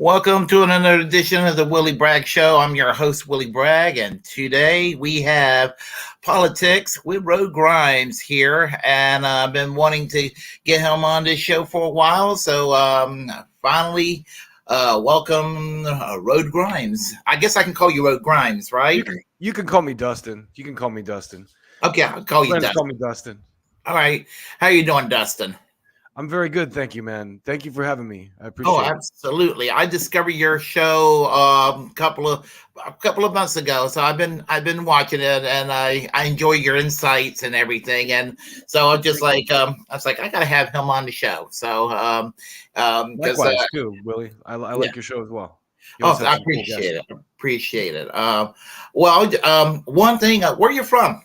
Welcome to another edition of the Willy Bragg Show. I'm your host, Willy Bragg, and today we have politics with Roadgrimes here, and I've been wanting to get him on this show for a while, so finally welcome Roadgrimes. I guess I can call you Roadgrimes, right? You can call me Dustin. You can call me Dustin. Okay, I'll call you Dustin. Call me Dustin. All right. How you doing, Dustin? I'm very good, thank you, man. Thank you for having me. I appreciate it. Oh, absolutely. I discovered your show a couple of months ago. So I've been watching it, and I enjoy your insights and everything. And so I'm just like I was like, I gotta have him on the show. So likewise too, Willie. I like your show as well. I appreciate it. Appreciate it. One thing, where are you from?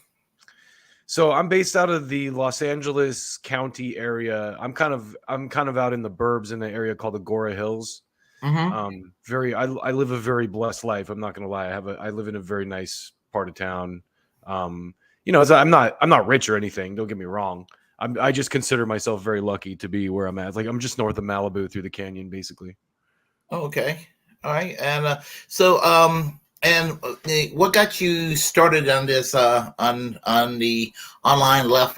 So I'm based out of the Los Angeles County area. I'm kind of out in the burbs in the area called the Agora Hills. Mm-hmm. I live a very blessed life. I'm not gonna lie. I live in a very nice part of town. I'm not rich or anything. Don't get me wrong. I just consider myself very lucky to be where I'm at. Like I'm just north of Malibu through the canyon, basically. Oh, okay. All right. And and what got you started on this on the online left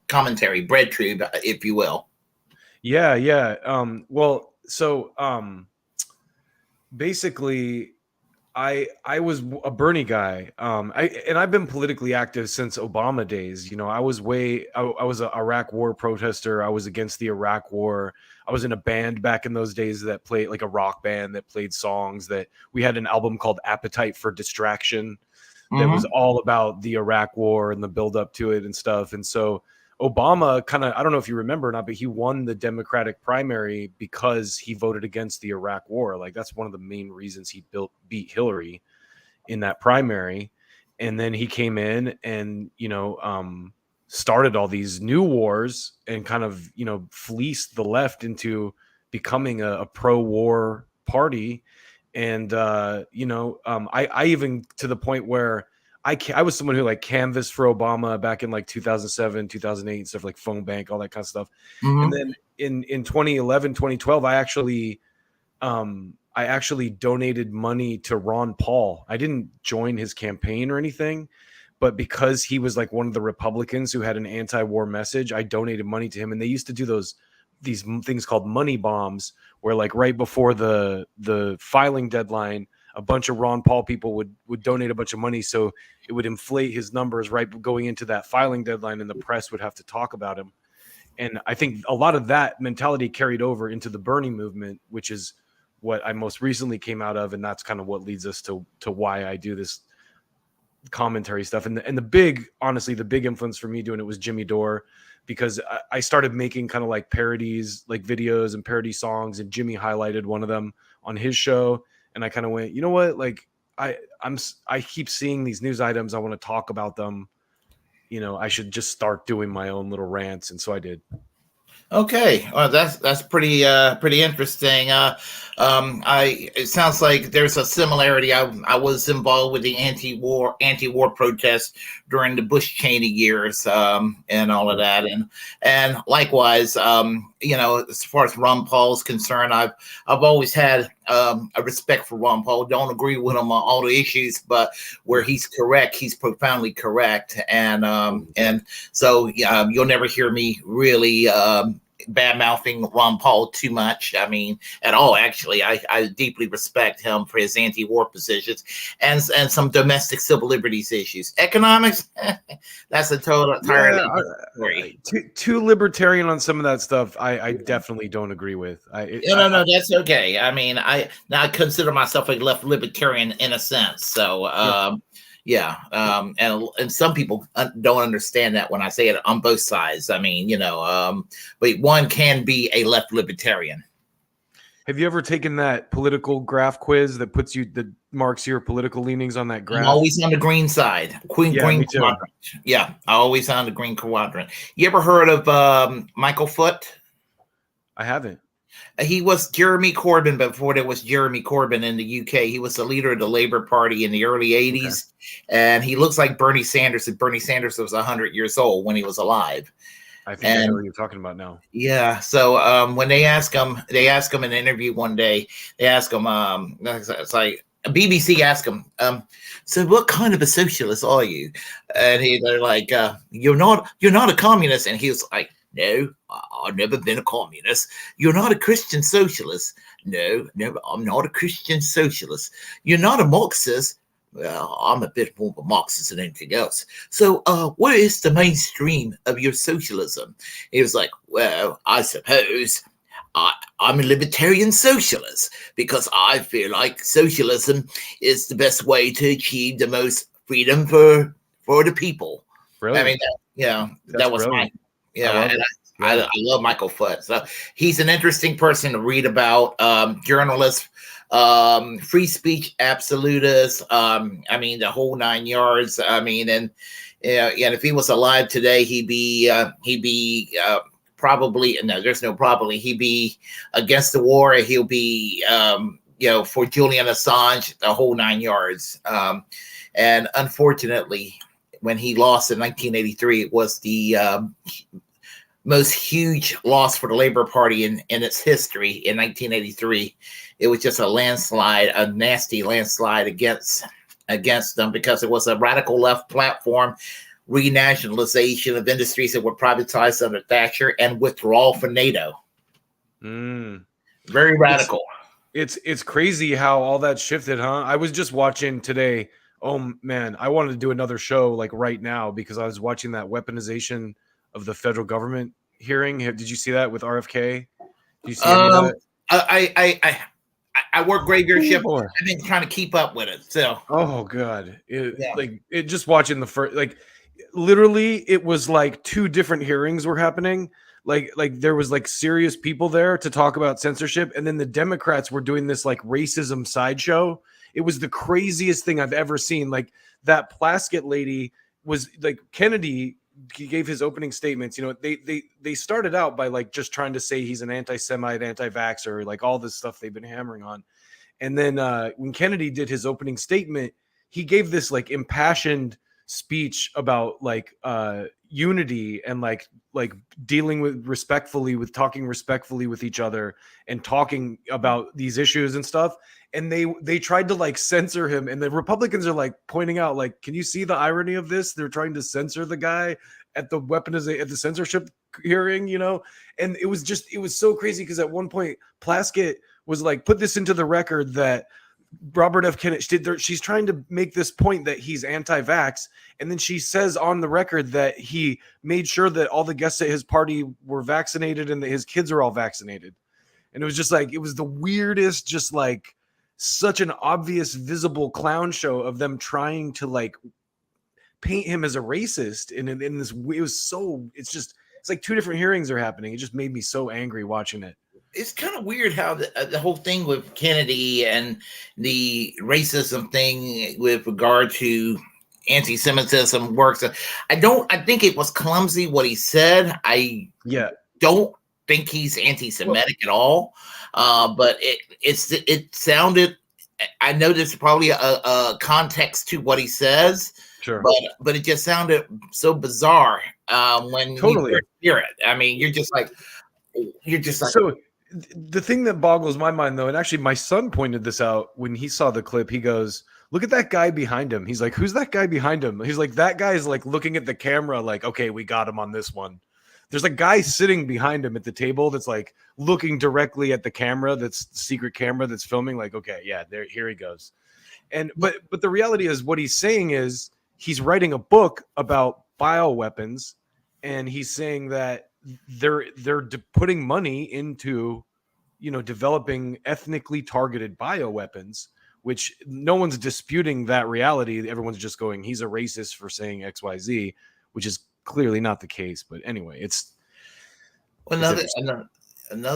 commentary bread tube, if you will? Yeah. Basically, I was a Bernie guy. I've been politically active since Obama days. You know, I was an Iraq War protester. I was against the Iraq War. I was in a band back in those days that played like a rock band that played songs that we had an album called Appetite for Distraction that was all about the Iraq War and the build up to it and stuff. And so Obama I don't know if you remember or not, but he won the Democratic primary because he voted against the Iraq War. Like that's one of the main reasons he beat Hillary in that primary. And then he came in and, started all these new wars and kind of, fleeced the left into becoming a pro-war party. And, I even to the point where I was someone who like canvassed for Obama back in like 2007, 2008, stuff like phone bank, all that kind of stuff. And then in 2011, 2012, I actually donated money to Ron Paul. I didn't join his campaign or anything, but because he was like one of the Republicans who had an anti-war message, I donated money to him. And they used to do these things called money bombs, where like right before the filing deadline, a bunch of Ron Paul people would donate a bunch of money, so it would inflate his numbers right going into that filing deadline, and the press would have to talk about him. And I think a lot of that mentality carried over into the Bernie movement, which is what I most recently came out of, and that's kind of what leads us to why I do this commentary stuff. And the big influence for me doing it was Jimmy Dore, because I started making kind of like parodies, like videos and parody songs, and Jimmy highlighted one of them on his show. And I kind of went, you know what? Like I keep seeing these news items. I want to talk about them. I should just start doing my own little rants. And so I did. Okay, well, that's pretty interesting. It sounds like there's a similarity. I was involved with the anti-war protests during the Bush-Cheney years, and all of that, and likewise, as far as Ron Paul's concerned, I've always had a respect for Ron Paul. Don't agree with him on all the issues, but where he's correct, he's profoundly correct, and so you'll never hear me really bad mouthing Ron Paul too much. I mean, at all. Actually, I deeply respect him for his anti-war positions and some domestic civil liberties issues. Economics, that's a total entirely story. Too libertarian on some of that stuff. I definitely don't agree with. No, that's okay. I mean, I consider myself a left libertarian in a sense. So. Yeah. And some people don't understand that when I say it on both sides. I mean, but one can be a left libertarian. Have you ever taken that political graph quiz that marks your political leanings on that graph? I'm always on the green side. Green quadrant. Yeah, always on the green quadrant. You ever heard of Michael Foot? I haven't. He was Jeremy Corbyn before there was Jeremy Corbyn in the UK. He was the leader of the Labour Party in the early 80s. Okay. And he looks like Bernie Sanders. And Bernie Sanders was 100 years old when he was alive. I think I know what you're talking about now. Yeah. So when they ask him in an interview one day, they ask him, it's like BBC asked him, so what kind of a socialist are you? And they're like, you're not a communist. And he was like, no, I've never been a communist. You're not a Christian socialist. No, never. I'm not a Christian socialist. You're not a Marxist. Well, I'm a bit more of a Marxist than anything else. So, what is the mainstream of your socialism? He was like, well, I suppose I'm a libertarian socialist because I feel like socialism is the best way to achieve the most freedom for the people. Brilliant. I mean, that was brilliant. I love Michael Foot. So he's an interesting person to read about. Journalists, free speech absolutists. I mean, the whole 9 yards. I mean, and if he was alive today, he'd be probably, no, there's no probably. He'd be against the war. He'll be for Julian Assange, the whole 9 yards. And unfortunately, when he lost in 1983, it was the most huge loss for the Labor Party in its history. In 1983, it was just a landslide, a nasty landslide against them, because it was a radical left platform, renationalization of industries that were privatized under Thatcher, and withdrawal from NATO. Very radical. It's crazy how all that shifted, huh? I was just watching today. Oh man, I wanted to do another show like right now because I was watching that weaponization of the federal government hearing. Did you see that with RFK? Did you see any of that? I work graveyard shift. I've been trying to keep up with it. So, oh god, it just watching the first, like literally, it was like two different hearings were happening. Like there was like serious people there to talk about censorship, and then the Democrats were doing this like racism sideshow. It was the craziest thing I've ever seen. Like that Plaskett lady was like, Kennedy, he gave his opening statements. You know, they started out by like just trying to say he's an anti-Semite, anti-vaxxer, like all this stuff they've been hammering on. And then when Kennedy did his opening statement, he gave this like impassioned speech about like unity and like dealing with talking respectfully with each other and talking about these issues and stuff. And they tried to like censor him, and the Republicans are like pointing out, like, can you see the irony of this? They're trying to censor the guy at the censorship hearing, you know? And it was so crazy because at one point Plaskett was like, put this into the record that Robert F. Kennedy, she's trying to make this point that he's anti-vax, and then she says on the record that he made sure that all the guests at his party were vaccinated and that his kids are all vaccinated. And it was just like, it was the weirdest, just like such an obvious visible clown show of them trying to like paint him as a racist. And in this, it's like two different hearings are happening. It just made me so angry watching it. It's kind of weird how the whole thing with Kennedy and the racism thing with regard to anti-Semitism works. I think it was clumsy what he said. I don't think he's anti-Semitic at all. But it sounded, I know there's probably a context to what he says. Sure. But it just sounded so bizarre when you hear it. I mean, you're just like. So the thing that boggles my mind, though, and actually my son pointed this out when he saw the clip, he goes, look at that guy behind him. He's like, who's that guy behind him? He's like, that guy's like looking at the camera like, okay, we got him on this one. There's a guy sitting behind him at the table that's like looking directly at the camera, that's the secret camera that's filming, like, okay, yeah, here he goes. And but the reality is what he's saying is he's writing a book about bioweapons, and he's saying that they're putting money into, you know, developing ethnically targeted bioweapons, which no one's disputing that reality. Everyone's just going, he's a racist for saying XYZ, which is clearly not the case. But anyway, it's another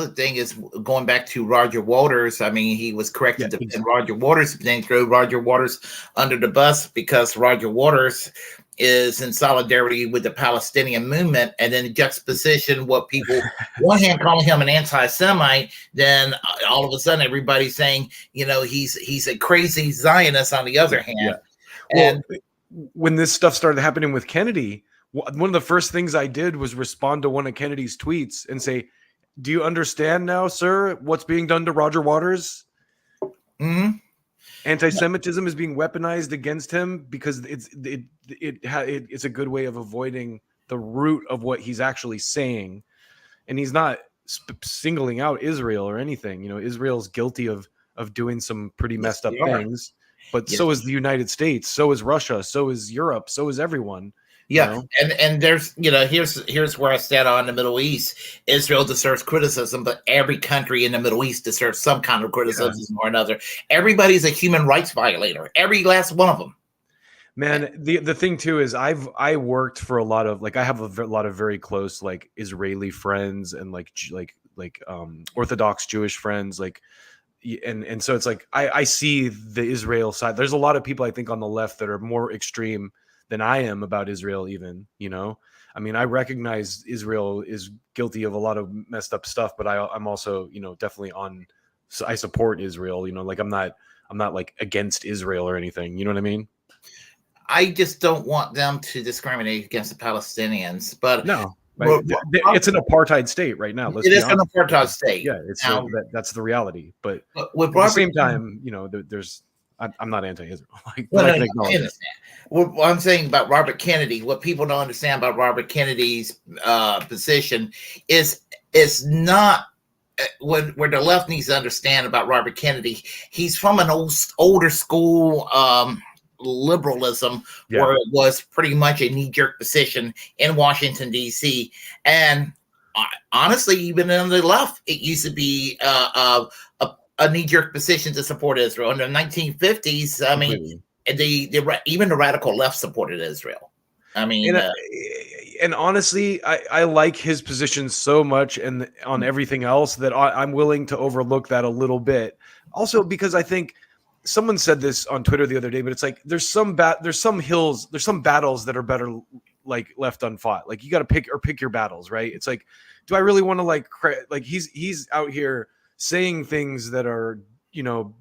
thing is going back to Roger Waters. I mean, he was correct to defend Roger Waters, then throw Roger Waters under the bus because Roger Waters is in solidarity with the Palestinian movement, and then juxtaposition what people one hand calling him an anti-Semite, then all of a sudden everybody's saying, you know, he's a crazy Zionist on the other hand. Well, when this stuff started happening with Kennedy, one of the first things I did was respond to one of Kennedy's tweets and say, "Do you understand now, sir, what's being done to Roger Waters? Mm-hmm. Anti-Semitism is being weaponized against him because it's a good way of avoiding the root of what he's actually saying, and he's not singling out Israel or anything. You know, Israel's guilty of doing some pretty Yes, messed up they are. things, but Yes. so is the United States, so is Russia, so is Europe, so is everyone." Yeah, You know? and there's here's where I stand on the Middle East. Israel deserves criticism, but every country in the Middle East deserves some kind of criticism or another. Everybody's a human rights violator, every last one of them. Man, the thing too is I worked for a lot of, like, I have a lot of very close like Israeli friends and like Orthodox Jewish friends, like, and so it's like I see the Israel side. There's a lot of people I think on the left that are more extreme than I am about Israel even, you know. I mean, I recognize Israel is guilty of a lot of messed up stuff, but I'm also, you know, definitely so I support Israel, you know, like I'm not like against Israel or anything, you know what I mean? I just don't want them to discriminate against the Palestinians. But No, right. It's an apartheid state right now. Let's it be is an honest. apartheid state. Yeah, it's Now, that's the reality. But with at the Robert same time, you know, I'm not anti-Israel, like, No, but I no, can no, I acknowledge it. understand. What I'm saying about Robert Kennedy, what people don't understand about Robert Kennedy's position is not where the left needs to understand about Robert Kennedy. He's from an older school liberalism, Yeah. where it was pretty much a knee-jerk position in Washington D.C. And honestly, even in the left, it used to be a knee-jerk position to support Israel. In the 1950s, I mean, even the radical left supported Israel. I mean, And honestly, I like his position so much and on everything else that I'm willing to overlook that a little bit. Also, because I think someone said this on Twitter the other day, but it's like there's some battles that are better like left unfought. Like you got to pick your battles, right? It's like, do I really want to like he's out here saying things that are, you know,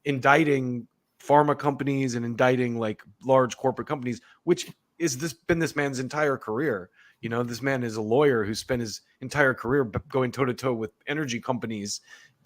indicting pharma companies and indicting like large corporate companies, which is been this man's entire career. You know, this man is a lawyer who spent his entire career going toe to toe with energy companies,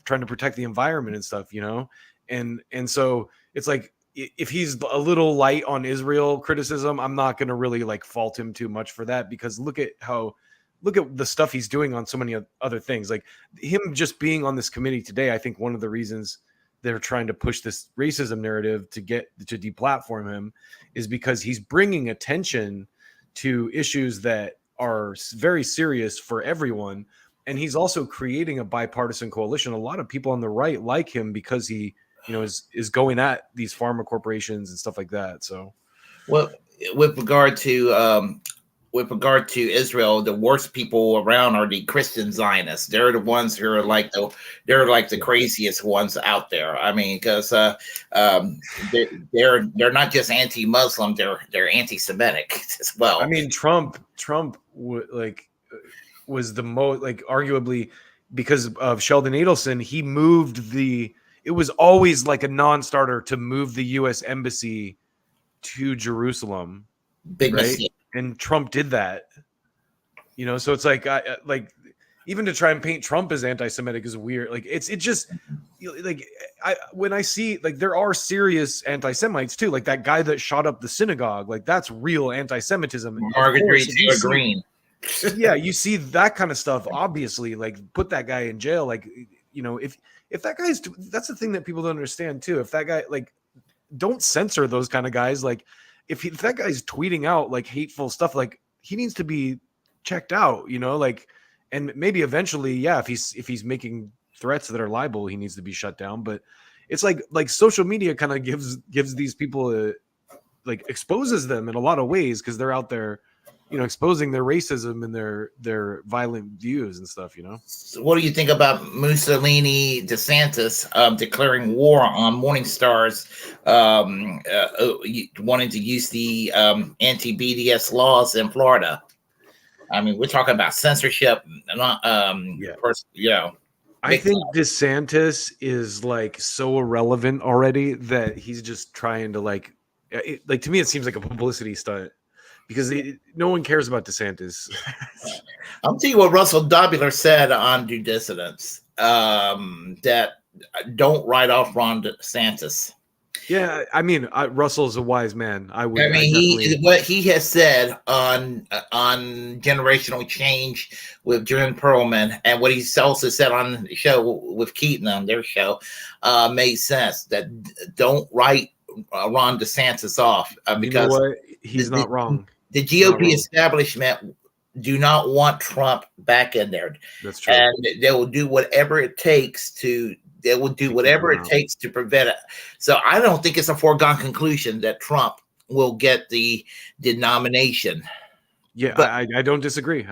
trying to protect the environment and stuff, you know? And so it's like, if he's a little light on Israel criticism, I'm not going to really like fault him too much for that, because look at the stuff he's doing on so many other things. Like him just being on this committee today, I think one of the reasons they're trying to push this racism narrative to deplatform him is because he's bringing attention to issues that are very serious for everyone. And he's also creating a bipartisan coalition. A lot of people on the right like him because he, you know, is going at these pharma corporations and stuff like that. So, well, with regard to Israel, the worst people around are the Christian Zionists. They're the ones who are like the craziest ones out there. I mean, because they're not just anti-Muslim, they're anti-Semitic as well. I mean, Trump was the most, like, arguably, because of Sheldon Adelson, he moved it was always like a non-starter to move the U.S. embassy to Jerusalem. Big right? mistake. And Trump did that, you know. So it's like, even to try and paint Trump as anti-Semitic is weird. Like when I see, like, there are serious anti-Semites too, like that guy that shot up the synagogue, like that's real anti-Semitism. Marjorie Taylor Greene. Yeah, you see that kind of stuff. Obviously, like, put that guy in jail. Like, you know, if that guy's, that's the thing that people don't understand too. If that guy, like, don't censor those kind of guys. Like, if that guy's tweeting out like hateful stuff, like, he needs to be checked out, you know, like, and maybe eventually, yeah, if he's making threats that are libel, he needs to be shut down. But it's like social media kind of gives these people like exposes them in a lot of ways, because they're out there, you know, exposing their racism and their violent views and stuff, you know. So what do you think about Mussolini DeSantis declaring war on Morningstar's wanting to use the anti-BDS laws in Florida? I mean, we're talking about censorship. I think DeSantis is like so irrelevant already that he's just trying to like to me, it seems like a publicity stunt. because no one cares about DeSantis. I'll tell you what Russell Dobular said on Due Dissidence, that don't write off Ron DeSantis. Yeah, I mean, Russell's a wise man. I mean, what he has said on generational change with Jim Perlman, and what he's also said on the show with Keaton on their show, made sense. That don't write Ron DeSantis off, because you know what? He's not wrong. The GOP establishment do not want Trump back in there. That's true. And they will do whatever it takes to prevent it. So I don't think it's a foregone conclusion that Trump will get the nomination. Yeah, but I don't disagree.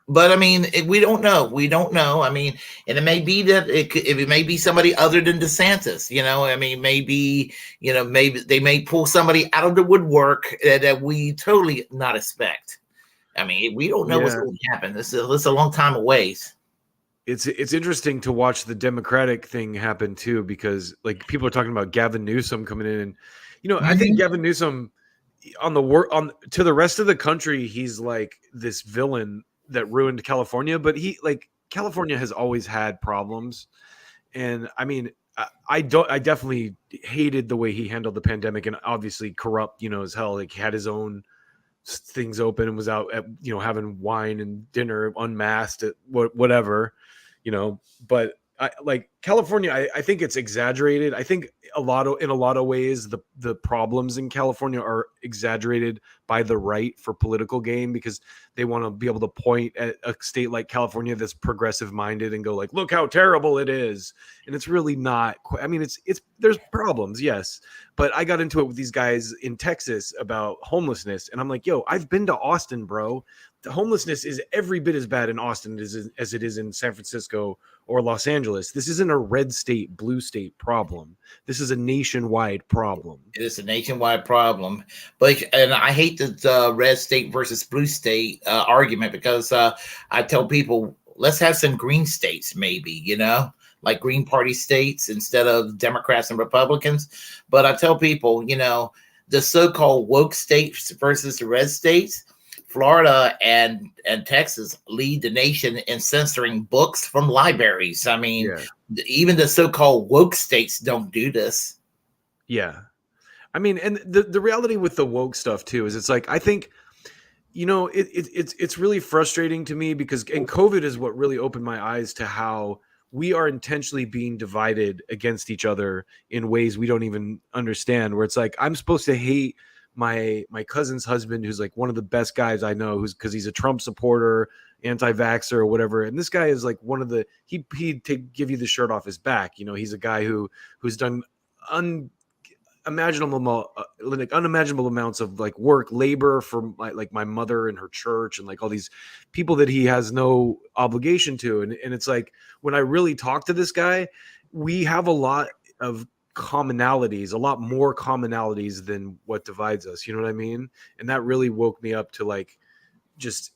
But I mean, we don't know. I mean, and it may be that it may be somebody other than DeSantis. I mean, maybe they may pull somebody out of the woodwork that we totally not expect. I mean, we don't know what's going to happen. This is a long time away. It's interesting to watch the Democratic thing happen too, because like people are talking about Gavin Newsom coming in, and I think Gavin Newsom to the rest of the country, he's like this villain that ruined California, but California has always had problems. And I mean, I definitely hated the way he handled the pandemic, and obviously corrupt, as hell. Like he had his own things open and was out at, having wine and dinner unmasked at whatever, but California, I think it's exaggerated. I think in a lot of ways, the problems in California are exaggerated by the right for political gain, because they want to be able to point at a state like California that's progressive minded and go like, look how terrible it is. And it's really not. I mean, there's problems, yes. But I got into it with these guys in Texas about homelessness. And I'm like, yo, I've been to Austin, bro. The homelessness is every bit as bad in Austin as it is in San Francisco or Los Angeles. This isn't a red state, blue state problem. This is a nationwide problem. It is a nationwide problem. And I hate the red state versus blue state argument, because I tell people, let's have some green states, maybe, like Green Party states instead of Democrats and Republicans. But I tell people, the so-called woke states versus the red states, Florida and Texas lead the nation in censoring books from libraries. I mean, even the so-called woke states don't do this. Yeah. I mean, and the reality with the woke stuff too is it's like, I think, it's really frustrating to me, because COVID is what really opened my eyes to how we are intentionally being divided against each other in ways we don't even understand, where it's like, I'm supposed to hate my cousin's husband, who's like one of the best guys I know, because he's a Trump supporter, anti-vaxxer or whatever. And this guy is like one of the, he'd give you the shirt off his back. He's a guy who's done unimaginable amounts of like work, labor for my mother and her church, and like all these people that he has no obligation to. And it's like, when I really talk to this guy, we have a lot of commonalities, a lot more commonalities than what divides us. You know what I mean? And that really woke me up to like just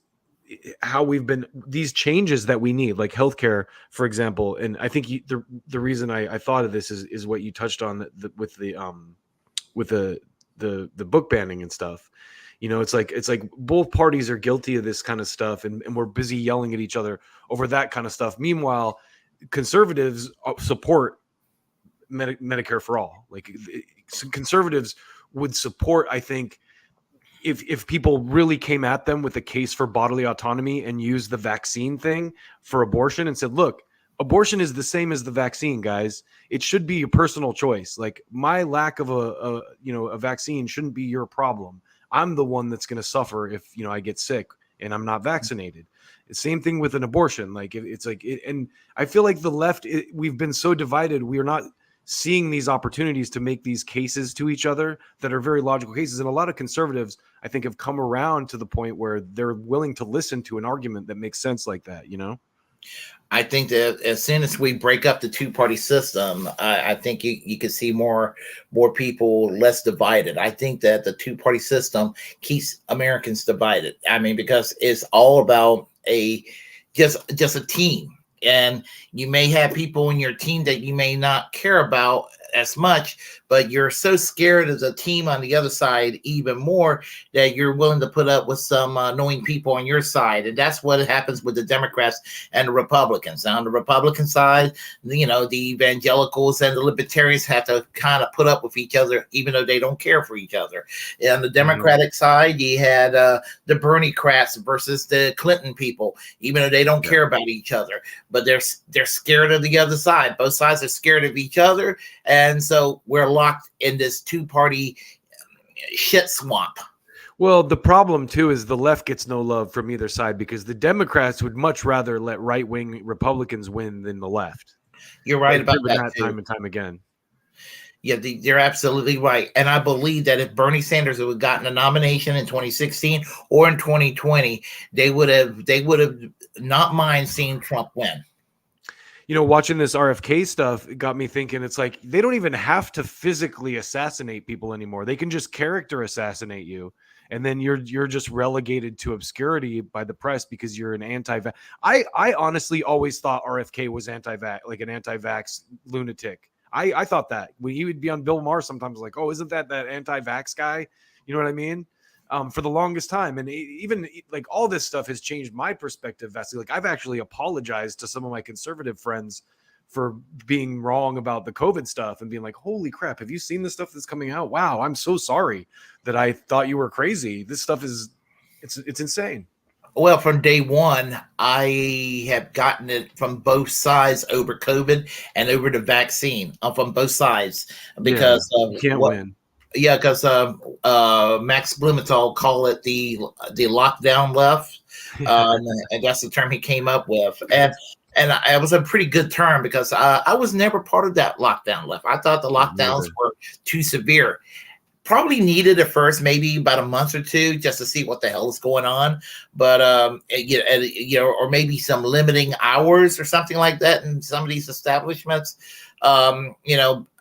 how we've been, these changes that we need, like healthcare, for example. And I think the reason I thought of this is what you touched on with the book banning and stuff. It's like both parties are guilty of this kind of stuff, and we're busy yelling at each other over that kind of stuff. Meanwhile, conservatives support Medicare for all. Like conservatives would support, I think, if people really came at them with a case for bodily autonomy and used the vaccine thing for abortion and said, look, abortion is the same as the vaccine, guys. It should be your personal choice. Like my lack of a vaccine shouldn't be your problem. I'm the one that's going to suffer if, I get sick and I'm not vaccinated. Same thing with an abortion. Like it's like, and I feel like the left, we've been so divided. We are not seeing these opportunities to make these cases to each other that are very logical cases. And a lot of conservatives, I think, have come around to the point where they're willing to listen to an argument that makes sense like that, I think that as soon as we break up the two-party system, I think you can see more people less divided. I think that the two-party system keeps Americans divided. I mean, because it's all about just a team. And you may have people in your team that you may not care about as much, but you're so scared of the team on the other side even more that you're willing to put up with some annoying people on your side. And that's what happens with the Democrats and the Republicans. Now, on the Republican side, the evangelicals and the libertarians have to kind of put up with each other, even though they don't care for each other. And on the Democratic side, you had the Bernie crats versus the Clinton people, even though they don't care about each other, but they're scared of the other side. Both sides are scared of each other, and so we're locked in this two-party shit swamp. Well, the problem too is the left gets no love from either side, because the Democrats would much rather let right-wing Republicans win than the left. You're right about that too. Time and time again. Yeah, you're absolutely right. And I believe that if Bernie Sanders would have gotten a nomination in 2016 or in 2020, they would have not mind seeing Trump win. Watching this RFK stuff, it got me thinking, it's like they don't even have to physically assassinate people anymore. They can just character assassinate you. And then you're just relegated to obscurity by the press because you're an anti-vax. I honestly always thought RFK was anti-vax, like an anti-vax lunatic. I thought that when he would be on Bill Maher sometimes, like, oh, isn't that anti-vax guy? You know what I mean? For the longest time. And even like all this stuff has changed my perspective vastly. Like I've actually apologized to some of my conservative friends for being wrong about the COVID stuff and being like, holy crap, have you seen the stuff that's coming out? Wow, I'm so sorry that I thought you were crazy. This stuff it's insane. Well, from day one, I have gotten it from both sides over COVID and over the vaccine. From both sides because you can't win. Yeah, because Max Blumenthal called it the lockdown left, and that's the term he came up with. And it was a pretty good term because I was never part of that lockdown left. I thought the lockdowns were too severe. Probably needed at first, maybe about a month or two, just to see what the hell is going on. But or maybe some limiting hours or something like that in some of these establishments. A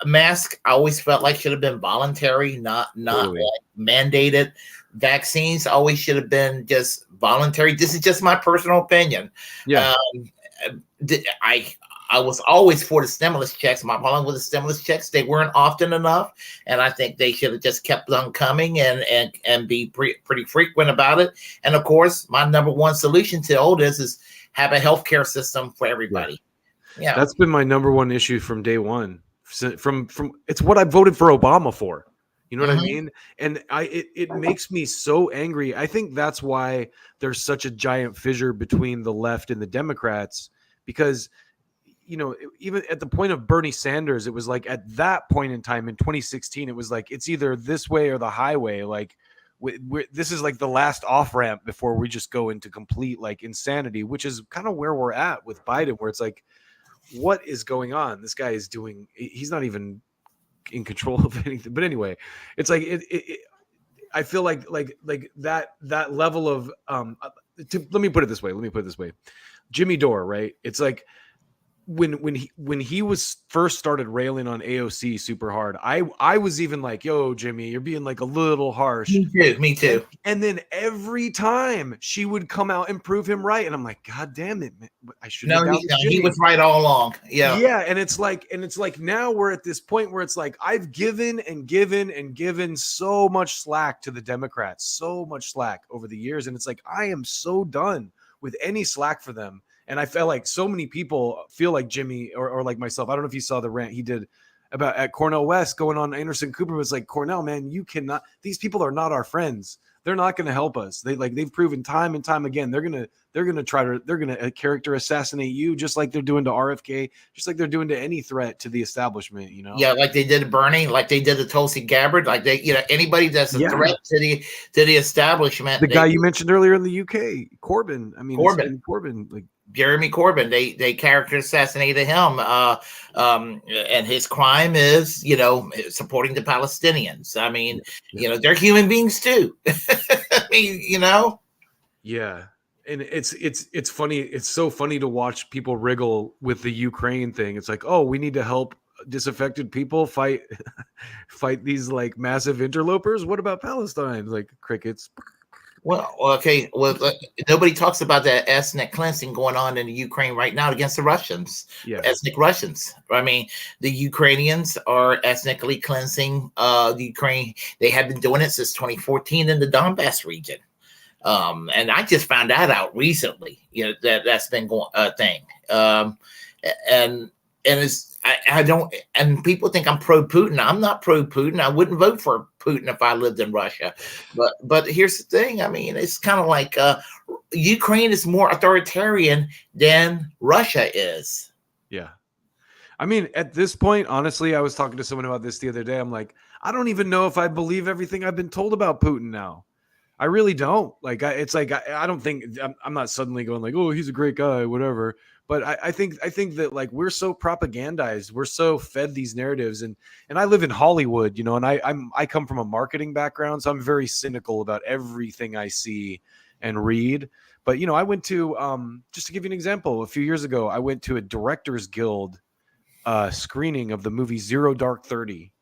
mask I always felt like should have been voluntary, not Totally. like mandated. Vaccines always should have been just voluntary. This is just my personal opinion. Yeah. I was always for the stimulus checks. My problem with the stimulus checks, they weren't often enough, and I think they should have just kept on coming and be pretty frequent about it. And of course, my number one solution to all this is have a healthcare system for everybody. Yeah, that's been my number one issue from day one. From it's what I voted for Obama for. You know what I mean? And it makes me so angry. I think that's why there's such a giant fissure between the left and the Democrats, because even at the point of Bernie Sanders, it was like at that point in time in 2016, it was like it's either this way or the highway. Like this is like the last off ramp before we just go into complete like insanity, which is kind of where we're at with Biden, where it's like, what is going on? This guy is he's not even in control of anything. But anyway, it's like I feel like that level of let me put it this way. Jimmy Dore, right? It's like when he was first started railing on AOC super hard, I was even like, yo, Jimmy, you're being like a little harsh. Me too. And then every time she would come out and prove him right, and I'm like, God damn it, man, I should. No, he was right all along. Yeah. And it's like now we're at this point where it's like I've given so much slack to the Democrats, so much slack over the years, and it's like I am so done with any slack for them. And I felt like so many people feel like Jimmy or like myself. I don't know if you saw the rant he did about at Cornell West going on. Anderson Cooper was like, Cornell, man, you cannot. These people are not our friends. They're not going to help us. They've proven time and time again. They're going to character assassinate you just like they're doing to RFK, just like they're doing to any threat to the establishment. Yeah, like they did to Bernie, like they did to Tulsi Gabbard, like they, anybody that's a threat to the establishment. The guy you mentioned earlier in the UK, Corbyn. I mean, Corbyn, like. Jeremy Corbyn, they character assassinated him, and his crime is, supporting the Palestinians. I mean, they're human beings too. I mean, Yeah, and it's funny. It's so funny to watch people wriggle with the Ukraine thing. It's like, oh, we need to help disaffected people fight these like massive interlopers. What about Palestine? Like crickets. Well, okay. Well, nobody talks about that ethnic cleansing going on in the Ukraine right now against the Russians, Yeah. ethnic Russians. I mean, the Ukrainians are ethnically cleansing the Ukraine. They have been doing it since 2014 in the Donbass region. And I just found that out recently. That's been going thing. And I don't, and people think I'm pro Putin. I'm not pro Putin. I wouldn't vote for Putin if I lived in Russia. But here's the thing. I mean, it's kind of like Ukraine is more authoritarian than Russia is. Yeah. I mean, at this point, honestly, I was talking to someone about this the other day. I'm like, I don't even know if I believe everything I've been told about Putin now. I really don't. Like, it's like I don't think I'm not suddenly going like, oh, he's a great guy, whatever. But I think that like we're so propagandized, we're so fed these narratives, and I live in Hollywood, and I come from a marketing background, so I'm very cynical about everything I see and read. But I went to just to give you an example, a few years ago, I went to a Directors Guild screening of the movie Zero Dark 30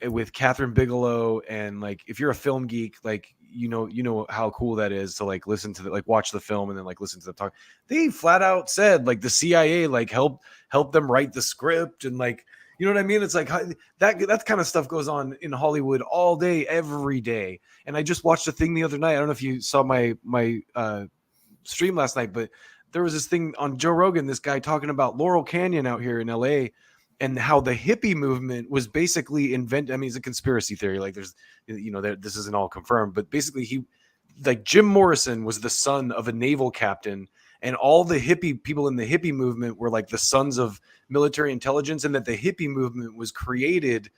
with Catherine Bigelow, and like if you're a film geek, like you know how cool that is to like listen to watch the film and then like listen to them talk. They flat out said like the CIA like helped them write the script, and like you know what I mean. It's like that kind of stuff goes on in Hollywood all day, every day. And I just watched a thing the other night. I don't know if you saw my stream last night, but there was this thing on Joe Rogan, this guy talking about Laurel Canyon out here in LA, and how the hippie movement was basically invented. I mean, it's a conspiracy theory. Like there's, this isn't all confirmed, but basically Jim Morrison was the son of a naval captain, and all the hippie people in the hippie movement were like the sons of military intelligence, and that the hippie movement was created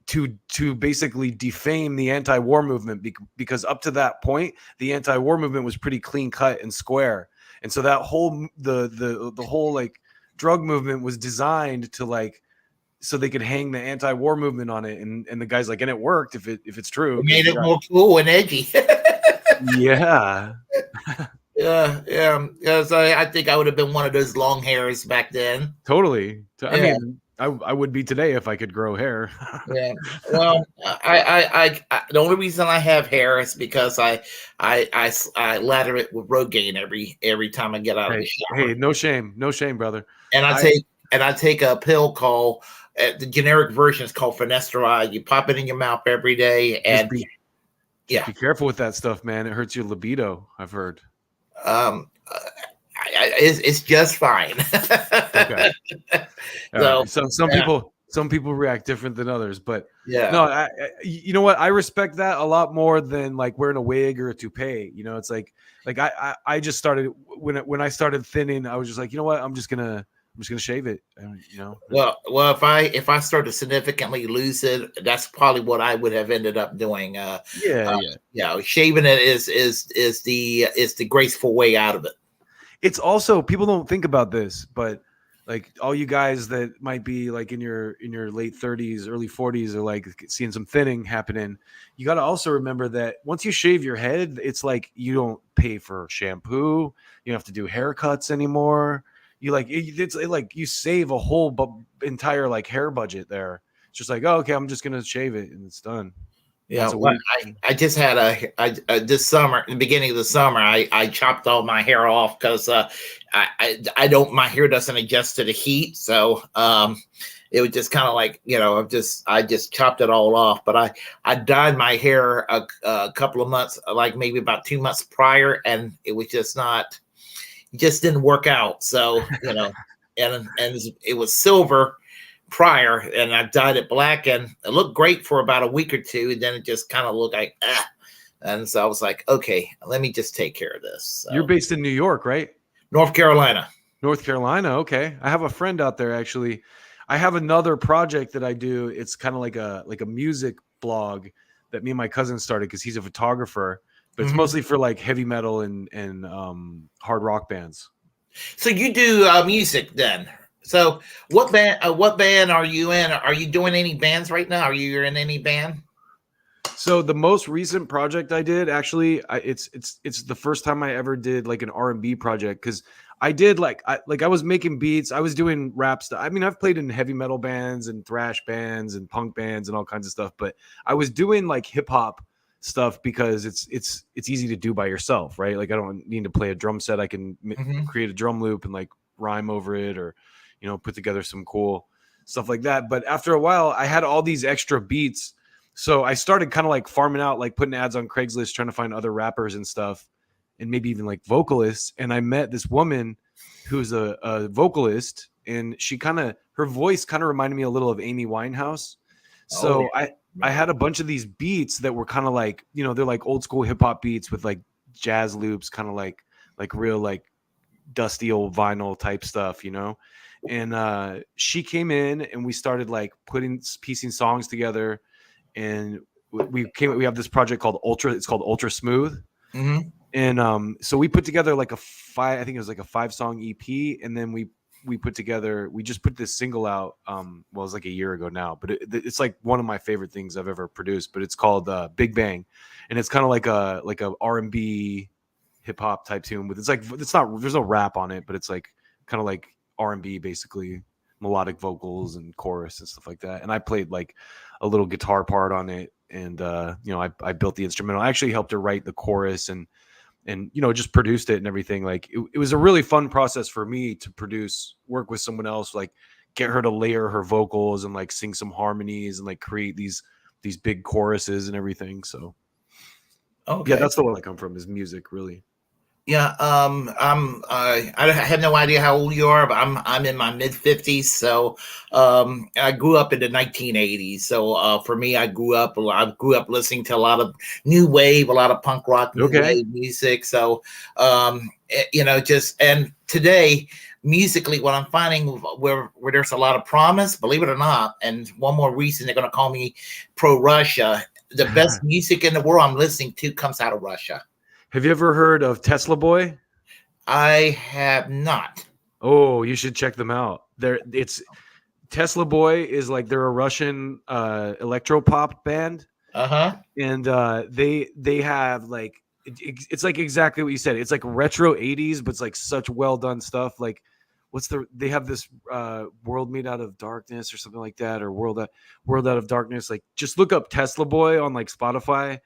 to basically defame the anti-war movement, because up to that point, the anti-war movement was pretty clean cut and square. And so that whole, the whole like drug movement was designed to like, so they could hang the anti-war movement on it, and the guy's like, and it worked if it's true. It made it more cool and edgy. Yeah. Yeah. So I think I would have been one of those long hairs back then. Totally. Yeah. I mean, I would be today if I could grow hair. Yeah. Well, I the only reason I have hair is because I lather it with Rogaine every time I get out of the shower. Hey, no shame, brother. And I take a pill called the generic version is called finasteride. You pop it in your mouth every day, and be careful with that stuff, man. It hurts your libido, I've heard. It's just fine. Okay. So some people react different than others, but yeah. No, you know what? I respect that a lot more than like wearing a wig or a toupee. It's like I just started when I started thinning, I was just like, you know what? I'm just gonna shave it. Well, if I start to significantly lose it, that's probably what I would have ended up doing. Shaving it is the graceful way out of it. It's also, people don't think about this, but like all you guys that might be like in your late 30s, early 40s, are like seeing some thinning happening. You got to also remember that once you shave your head, it's like you don't pay for shampoo. You don't have to do haircuts anymore. You like it's like you save a whole entire like hair budget there. It's just like, oh, okay, I'm just gonna shave it and it's done. Yeah, well, I just had this summer, in the beginning of the summer, I chopped all my hair off because my hair doesn't adjust to the heat, so it was just kind of like I just chopped it all off. But I dyed my hair a couple of months, like maybe about 2 months prior, and it was just not. Just didn't work out. So, and it was silver prior, and I dyed it black, and it looked great for about a week or two. And then it just kind of looked like, and so I was like, okay, let me just take care of this. So, you're based in New York, right? North Carolina. Okay. I have a friend out there, actually. I have another project that I do. It's kind of like a music blog that me and my cousin started because he's a photographer. But it's mostly for like heavy metal and hard rock bands. So you do music then? So what band are you in? Are you doing any bands right now? Are you in any band? So the most recent project I did, actually, it's the first time I ever did like an R&B project, because I did I was making beats. I was doing rap stuff. I mean, I've played in heavy metal bands and thrash bands and punk bands and all kinds of stuff, but I was doing like hip hop stuff because it's easy to do by yourself, right? Like I don't need to play a drum set. I can create a drum loop and like rhyme over it, or put together some cool stuff like that. But after a while, I had all these extra beats, so I started kind of like farming out, like putting ads on Craigslist, trying to find other rappers and stuff, and maybe even like vocalists. And I met this woman who's a vocalist, and her voice kind of reminded me a little of Amy Winehouse. So I had a bunch of these beats that were kind of like, they're like old school hip hop beats with like jazz loops, kind of like real like dusty old vinyl type stuff, And she came in and we started like piecing songs together, and we have this project called It's called Ultra Smooth. Mm-hmm. And so we put together like I think it was like a 5-song EP, and then we just put this single out. Well, it was like a year ago now, but it's like one of my favorite things I've ever produced. But it's called Big Bang, and it's kind of like a R&B hip hop type tune with there's no rap on it, but it's like kind of like R&B, basically melodic vocals and chorus and stuff like that. And I played like a little guitar part on it, and I built the instrumental. I actually helped her write the chorus and just produced it and everything. Like it was a really fun process for me to work with someone else, like get her to layer her vocals and like sing some harmonies and like create these big choruses and everything. So yeah, that's the one I come from, is music, really. Yeah, I have no idea how old you are, but I'm in my mid-50s. So I grew up in the 1980s. So for me, I grew up listening to a lot of new wave, a lot of punk rock, new wave music. So and today, musically, what I'm finding where there's a lot of promise, believe it or not, and one more reason they're going to call me pro-Russia. The best music in the world I'm listening to comes out of Russia. Have you ever heard of Tesla Boy? I have not. Oh, you should check them out. Tesla Boy is like, they're a Russian electro pop band. And they have like it's like exactly what you said. It's like retro 80s, but it's like such well done stuff. Like they have this World Made Out of Darkness or something like that, or World Out of Darkness. Like just look up Tesla Boy on like Spotify.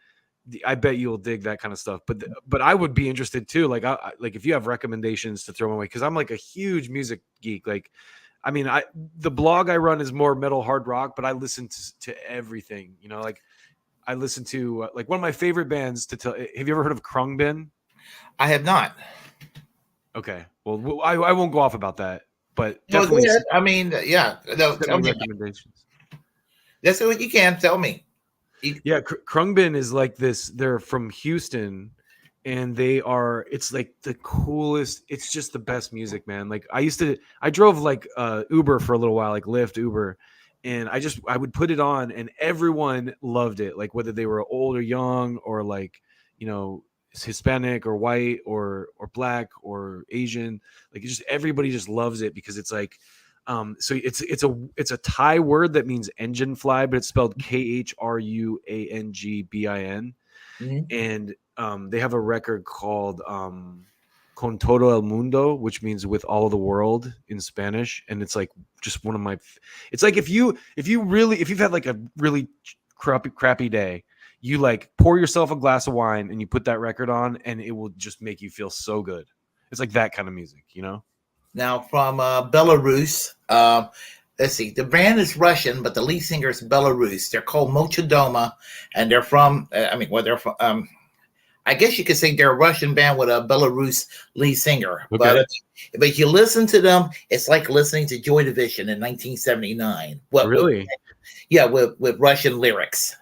I bet you'll dig that kind of stuff. But I would be interested too. Like like if you have recommendations to throw my way, because I'm like a huge music geek. Like, I mean, the blog I run is more metal, hard rock, but I listen to everything. Like I listen to like one of my favorite bands to tell. Have you ever heard of Krungbin? I have not. Okay, well, I won't go off about that, but definitely. I mean, yeah. No, tell me recommendations. That's what you can tell me. Yeah, Krungbin is like this. They're from Houston, and it's like the coolest. It's just the best music, man. Like I drove like Uber for a little while, like Lyft, Uber, and I would put it on, and everyone loved it. Like whether they were old or young, or like Hispanic or white or black or Asian, like everybody just loves it because it's like. So it's a Thai word that means engine fly, but it's spelled KHRUANGBIN. Mm-hmm. And they have a record called Con Todo El Mundo, which means with all of the world in Spanish. And it's like just one of my. It's like if you've had like a really crappy day, you like pour yourself a glass of wine and you put that record on, and it will just make you feel so good. It's like that kind of music, Now, from Belarus, let's see. The band is Russian, but the lead singer is Belarus. They're called Mochadoma, and they're from. They're from. I guess you could say they're a Russian band with a Belarus lead singer. Okay. But if you listen to them, it's like listening to Joy Division in 1979. Really? With Russian lyrics.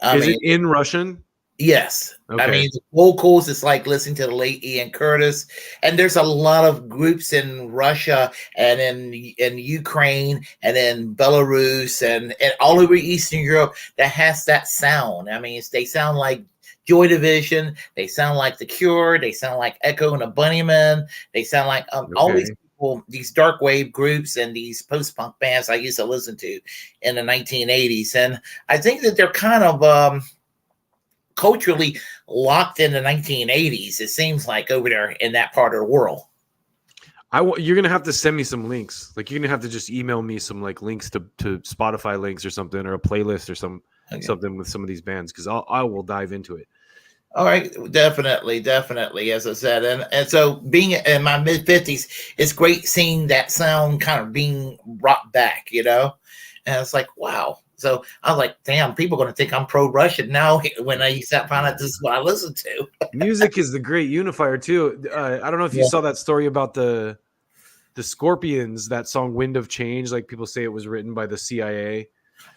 Is it in Russian? Yes. Okay. I mean, the vocals, it's like listening to the late Ian Curtis. And there's a lot of groups in Russia and in Ukraine and in Belarus and all over Eastern Europe that has that sound. I mean, they sound like Joy Division. They sound like The Cure. They sound like Echo and the Bunnymen. They sound like all these people, these dark wave groups and these post-punk bands I used to listen to in the 1980s. And I think that they're kind of... culturally locked in the 1980s, it seems like, over there in that part of the world. You're gonna have to send me some links. Like you're gonna have to just email me some like links to Spotify links or something, or a playlist or something. something with some of these bands because I will dive into it. All right, definitely. As I said, and so being in my mid-50s, it's great seeing that sound kind of being brought back, and it's like, wow. So I was like, damn, people are going to think I'm pro-Russian now when I find out this is what I listen to. Music is the great unifier too. I don't know if you saw that story about the Scorpions, that song "Wind of Change." Like people say, it was written by the CIA.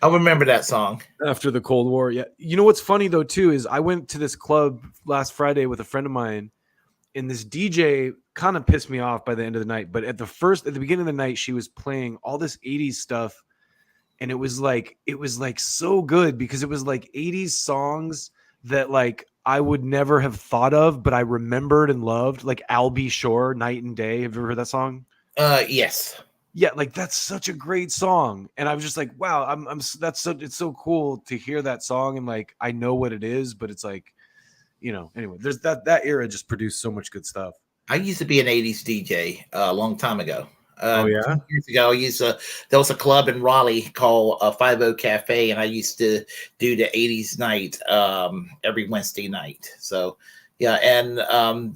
I remember that song after the Cold War. Yeah. You know what's funny though too is I went to this club last Friday with a friend of mine, and this DJ kind of pissed me off by the end of the night. But at the beginning of the night, she was playing all this 80s stuff, and it was like so good because it was like 80s songs that like I would never have thought of, but I remembered and loved, like Al B. Shore, Night and Day. Have you ever heard that song? Yes. Yeah, like that's such a great song, and I was just like, wow, it's so cool to hear that song, and like I know what it is, but it's like, anyway, there's that era just produced so much good stuff. I used to be an 80s DJ a long time ago. Oh yeah, 2 years ago, there was a club in Raleigh called 50 Cafe, and I used to do the 80s night every Wednesday night. So. Yeah, and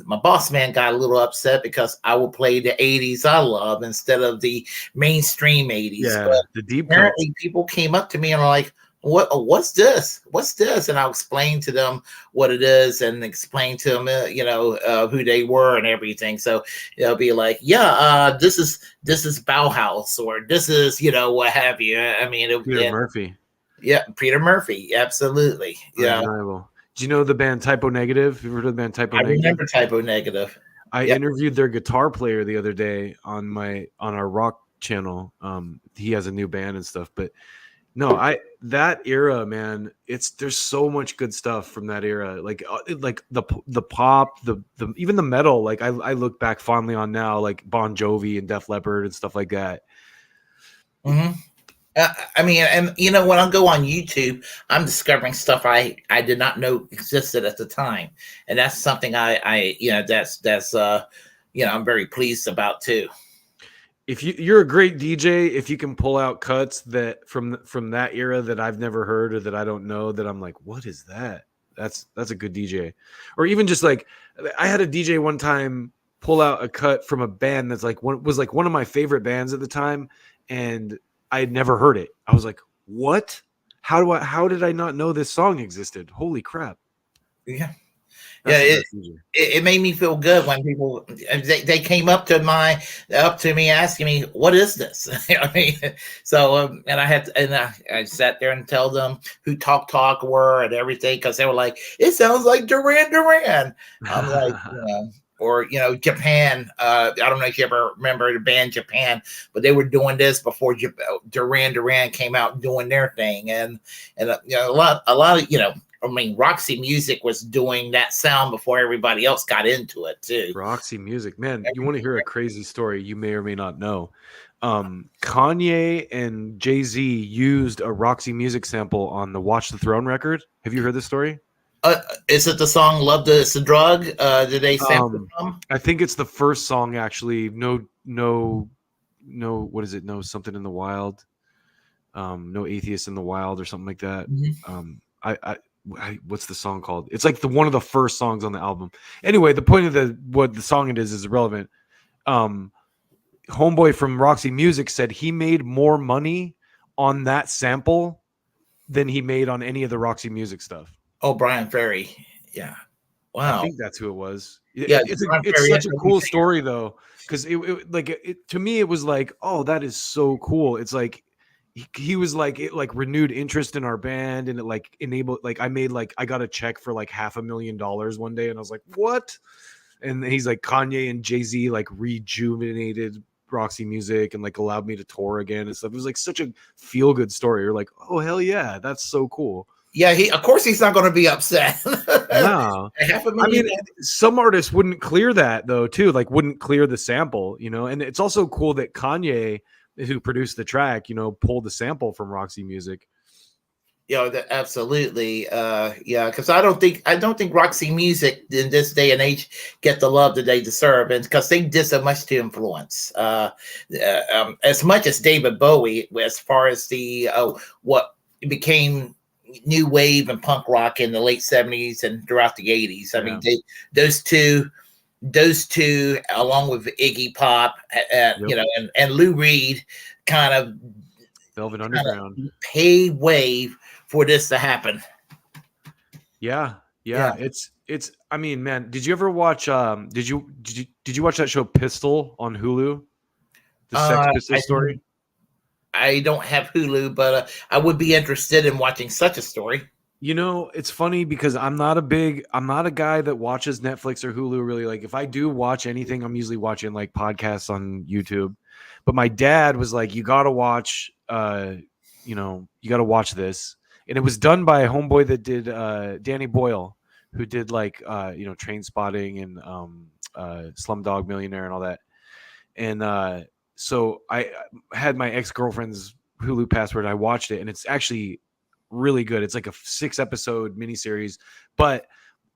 my boss man got a little upset because I would play the 80s I love instead of the mainstream 80s. Yeah, but the deep apparently people came up to me and are like, what's this? What's this? And I'll explain to them what it is and explain to them, who they were and everything. So they'll be like, this is Bauhaus, or this is, what have you. I mean, Peter Murphy. Yeah, Peter Murphy. Absolutely. Yeah. Do you know the band Typo Negative? Have you heard of the band Typo Negative? I remember Typo Negative. I interviewed their guitar player the other day on our rock channel. He has a new band and stuff, but no, that era, man, there's so much good stuff from that era. Like the pop, the even the metal. Like I look back fondly on now, like Bon Jovi and Def Leppard and stuff like that. Mm-hmm. I mean, and when I go on YouTube, I'm discovering stuff I did not know existed at the time, and that's something that's I'm very pleased about too. If you're a great DJ, if you can pull out cuts that from that era that I've never heard or that I don't know, that I'm like, what is that? That's a good DJ. Or even just like, I had a DJ one time pull out a cut from a band that's like one of my favorite bands at the time, and I had never heard it. I was like, what? How did I not know this song existed? Holy crap. Yeah. It made me feel good when people they came up to me asking me, what is this? I mean, so and I sat there and tell them who Talk were and everything, because they were like, it sounds like Duran Duran. I'm like, or Japan. I don't know if you ever remember the band Japan, but they were doing this before Duran Duran came out doing their thing, and a lot of Roxy Music was doing that sound before everybody else got into it too. Roxy Music, man. You want to hear a crazy story you may or may not know? Kanye and Jay-Z used a Roxy Music sample on the Watch the Throne record. Have you heard this story? Is it the song "Love Is a Drug"? Did they sample from? I think it's the first song actually. No. What is it? No something in the wild. No atheist in the wild or something like that. Mm-hmm. What's the song called? It's like one of the first songs on the album. Anyway, the point of what the song it is irrelevant. Homeboy from Roxy Music said he made more money on that sample than he made on any of the Roxy Music stuff. Oh, Brian Ferry. Yeah. Wow. I think that's who it was. Yeah, it's such a cool story though, because it to me it was like, oh, that is so cool. It's like he was like, it like renewed interest in our band, and it like enabled, like I got a check for like $500,000 one day, and I was like, what? And he's like, Kanye and Jay-Z like rejuvenated Roxy Music and like allowed me to tour again and stuff. It was like such a feel good story. You're like, oh hell yeah, that's so cool. Yeah, of course he's not going to be upset. No, I mean, some artists wouldn't clear that though too, like wouldn't clear the sample, and it's also cool that Kanye, who produced the track, pulled the sample from Roxy Music. Absolutely. Because I don't think Roxy Music in this day and age get the love that they deserve, and because they did so much to influence, as much as David Bowie, as far as the what became new wave and punk rock in the late 70s and throughout the 80s. I mean, Yeah. those two, along with Iggy Pop, you know, and Lou Reed, kind of Velvet Underground paved wave for this to happen. Yeah. It's. I mean, man, did you ever watch? Did you watch that show Pistol on Hulu? The Sex Pistols story. I don't have Hulu, but I would be interested in watching such a story. You know, it's funny because I'm not a guy that watches Netflix or Hulu really. Like, if I do watch anything, I'm usually watching like podcasts on YouTube. But my dad was like, you got to watch, you got to watch this. And it was done by a homeboy that did Danny Boyle, who did like, Train Spotting and Slumdog Millionaire and all that. And so I had my ex-girlfriend's Hulu password. I watched it, and it's actually really good. It's like a 6-episode miniseries, but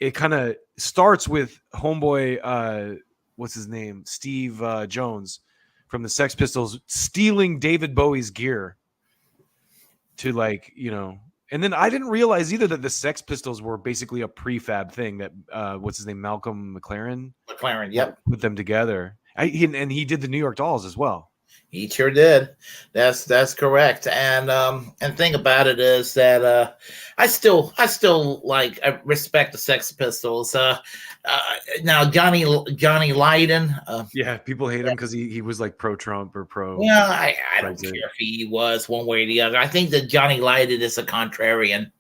it kind of starts with homeboy, what's his name? Steve Jones from the Sex Pistols stealing David Bowie's gear to and then I didn't realize either that the Sex Pistols were basically a prefab thing that, what's his name? Malcolm McLaren, yep. Put them together. And he did the New York Dolls as well. He sure did. That's correct. And thing about it is that I still I respect the Sex Pistols. Now Johnny Lydon. Yeah, people hate him because he was like pro-Trump or pro. Yeah, I don't care if he was one way or the other. I think that Johnny Lydon is a contrarian.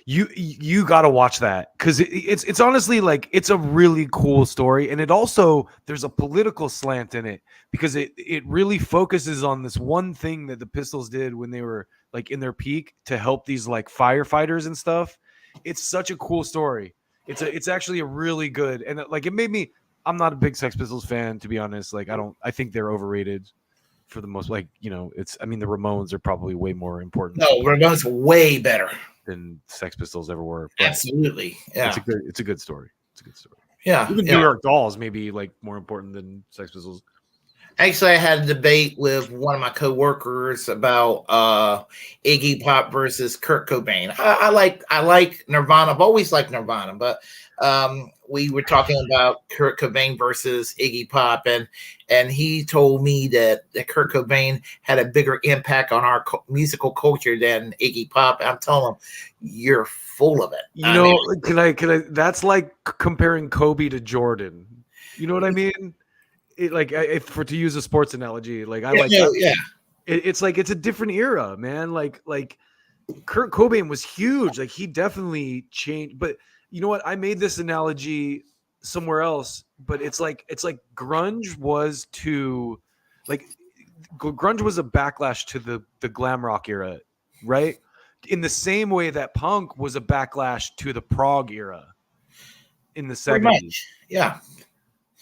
You got to watch that because it's honestly like it's a really cool story, and it also there's a political slant in it because it really focuses on this one thing that the Pistols did when they were like in their peak to help these like firefighters and stuff. It's such a cool story. It's actually a really good, and it made me. I'm not a big Sex Pistols fan, to be honest. Like I think they're overrated for the most. Like the Ramones are probably way more important. No, Ramones way better than Sex Pistols ever were. Absolutely, yeah. It's a good story. It's a good story. Yeah, even New York Dolls may be like more important than Sex Pistols. Actually, I had a debate with one of my coworkers about Iggy Pop versus Kurt Cobain. I like Nirvana. I've always liked Nirvana, but we were talking about Kurt Cobain versus Iggy Pop, and he told me that Kurt Cobain had a bigger impact on our musical culture than Iggy Pop. I'm telling him, you're full of it. Can I? That's like comparing Kobe to Jordan. You know what I mean? To use a sports analogy, it's like it's a different era, man. Like Kurt Cobain was huge. Like he definitely changed. But you know what? I made this analogy somewhere else, but it's like grunge was grunge was a backlash to the glam rock era, right? In the same way that punk was a backlash to the prog era in the 70s. Yeah.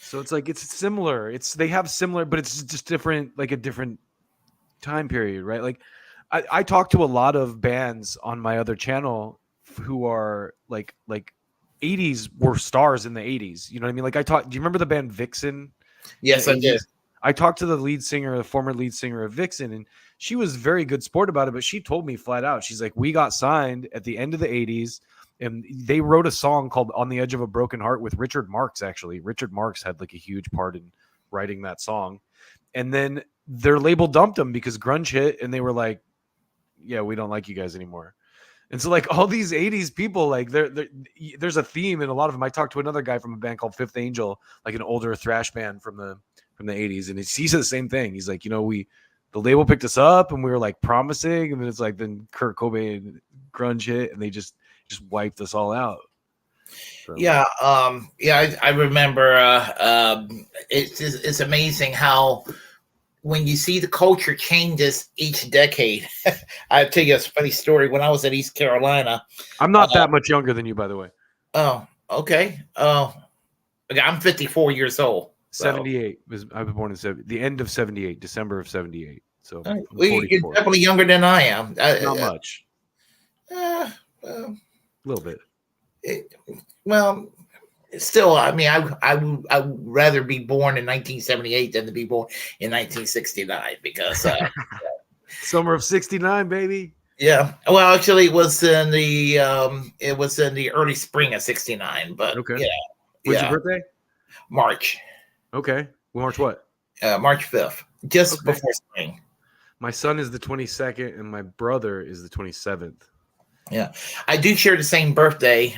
So it's like it's similar. They have similar, but it's just different, like a different time period, right? Like I talk to a lot of bands on my other channel who are like 80s were stars in the 80s. You know what I mean? Like do you remember the band Vixen? Yes, I did. I talked to the former lead singer of Vixen, and she was very good sport about it, but she told me flat out, she's like, we got signed at the end of the 80s. And they wrote a song called On the Edge of a Broken Heart with Richard Marx, actually. Richard Marx had like a huge part in writing that song. And then their label dumped them because grunge hit, and they were like, yeah, we don't like you guys anymore. And so like all these 80s people, like there's a theme in a lot of them. I talked to another guy from a band called Fifth Angel, like an older thrash band from the 80s. And he said the same thing. He's like, the label picked us up and we were like promising. And then it's like, then Kurt Cobain grunge hit and they just wiped us all out. So. Yeah, I remember. It's amazing how when you see the culture changes each decade. I'll tell you a funny story. When I was at East Carolina, I'm not that much younger than you, by the way. Oh, okay. Oh, I'm 54 years old. 78. I was born in the end of 78, December of 78. So you're definitely younger than I am. Not much. Well, a little bit. Still, I mean, I would rather be born in 1978 than to be born in 1969 because summer of '69, baby. Yeah. Well, actually, it was in the early spring of '69, but Okay. yeah, When's your yeah, birthday? March, Okay. March what? March 5th, just Okay. before spring. My son is the 22nd and my brother is the 27th. Yeah, I do share the same birthday.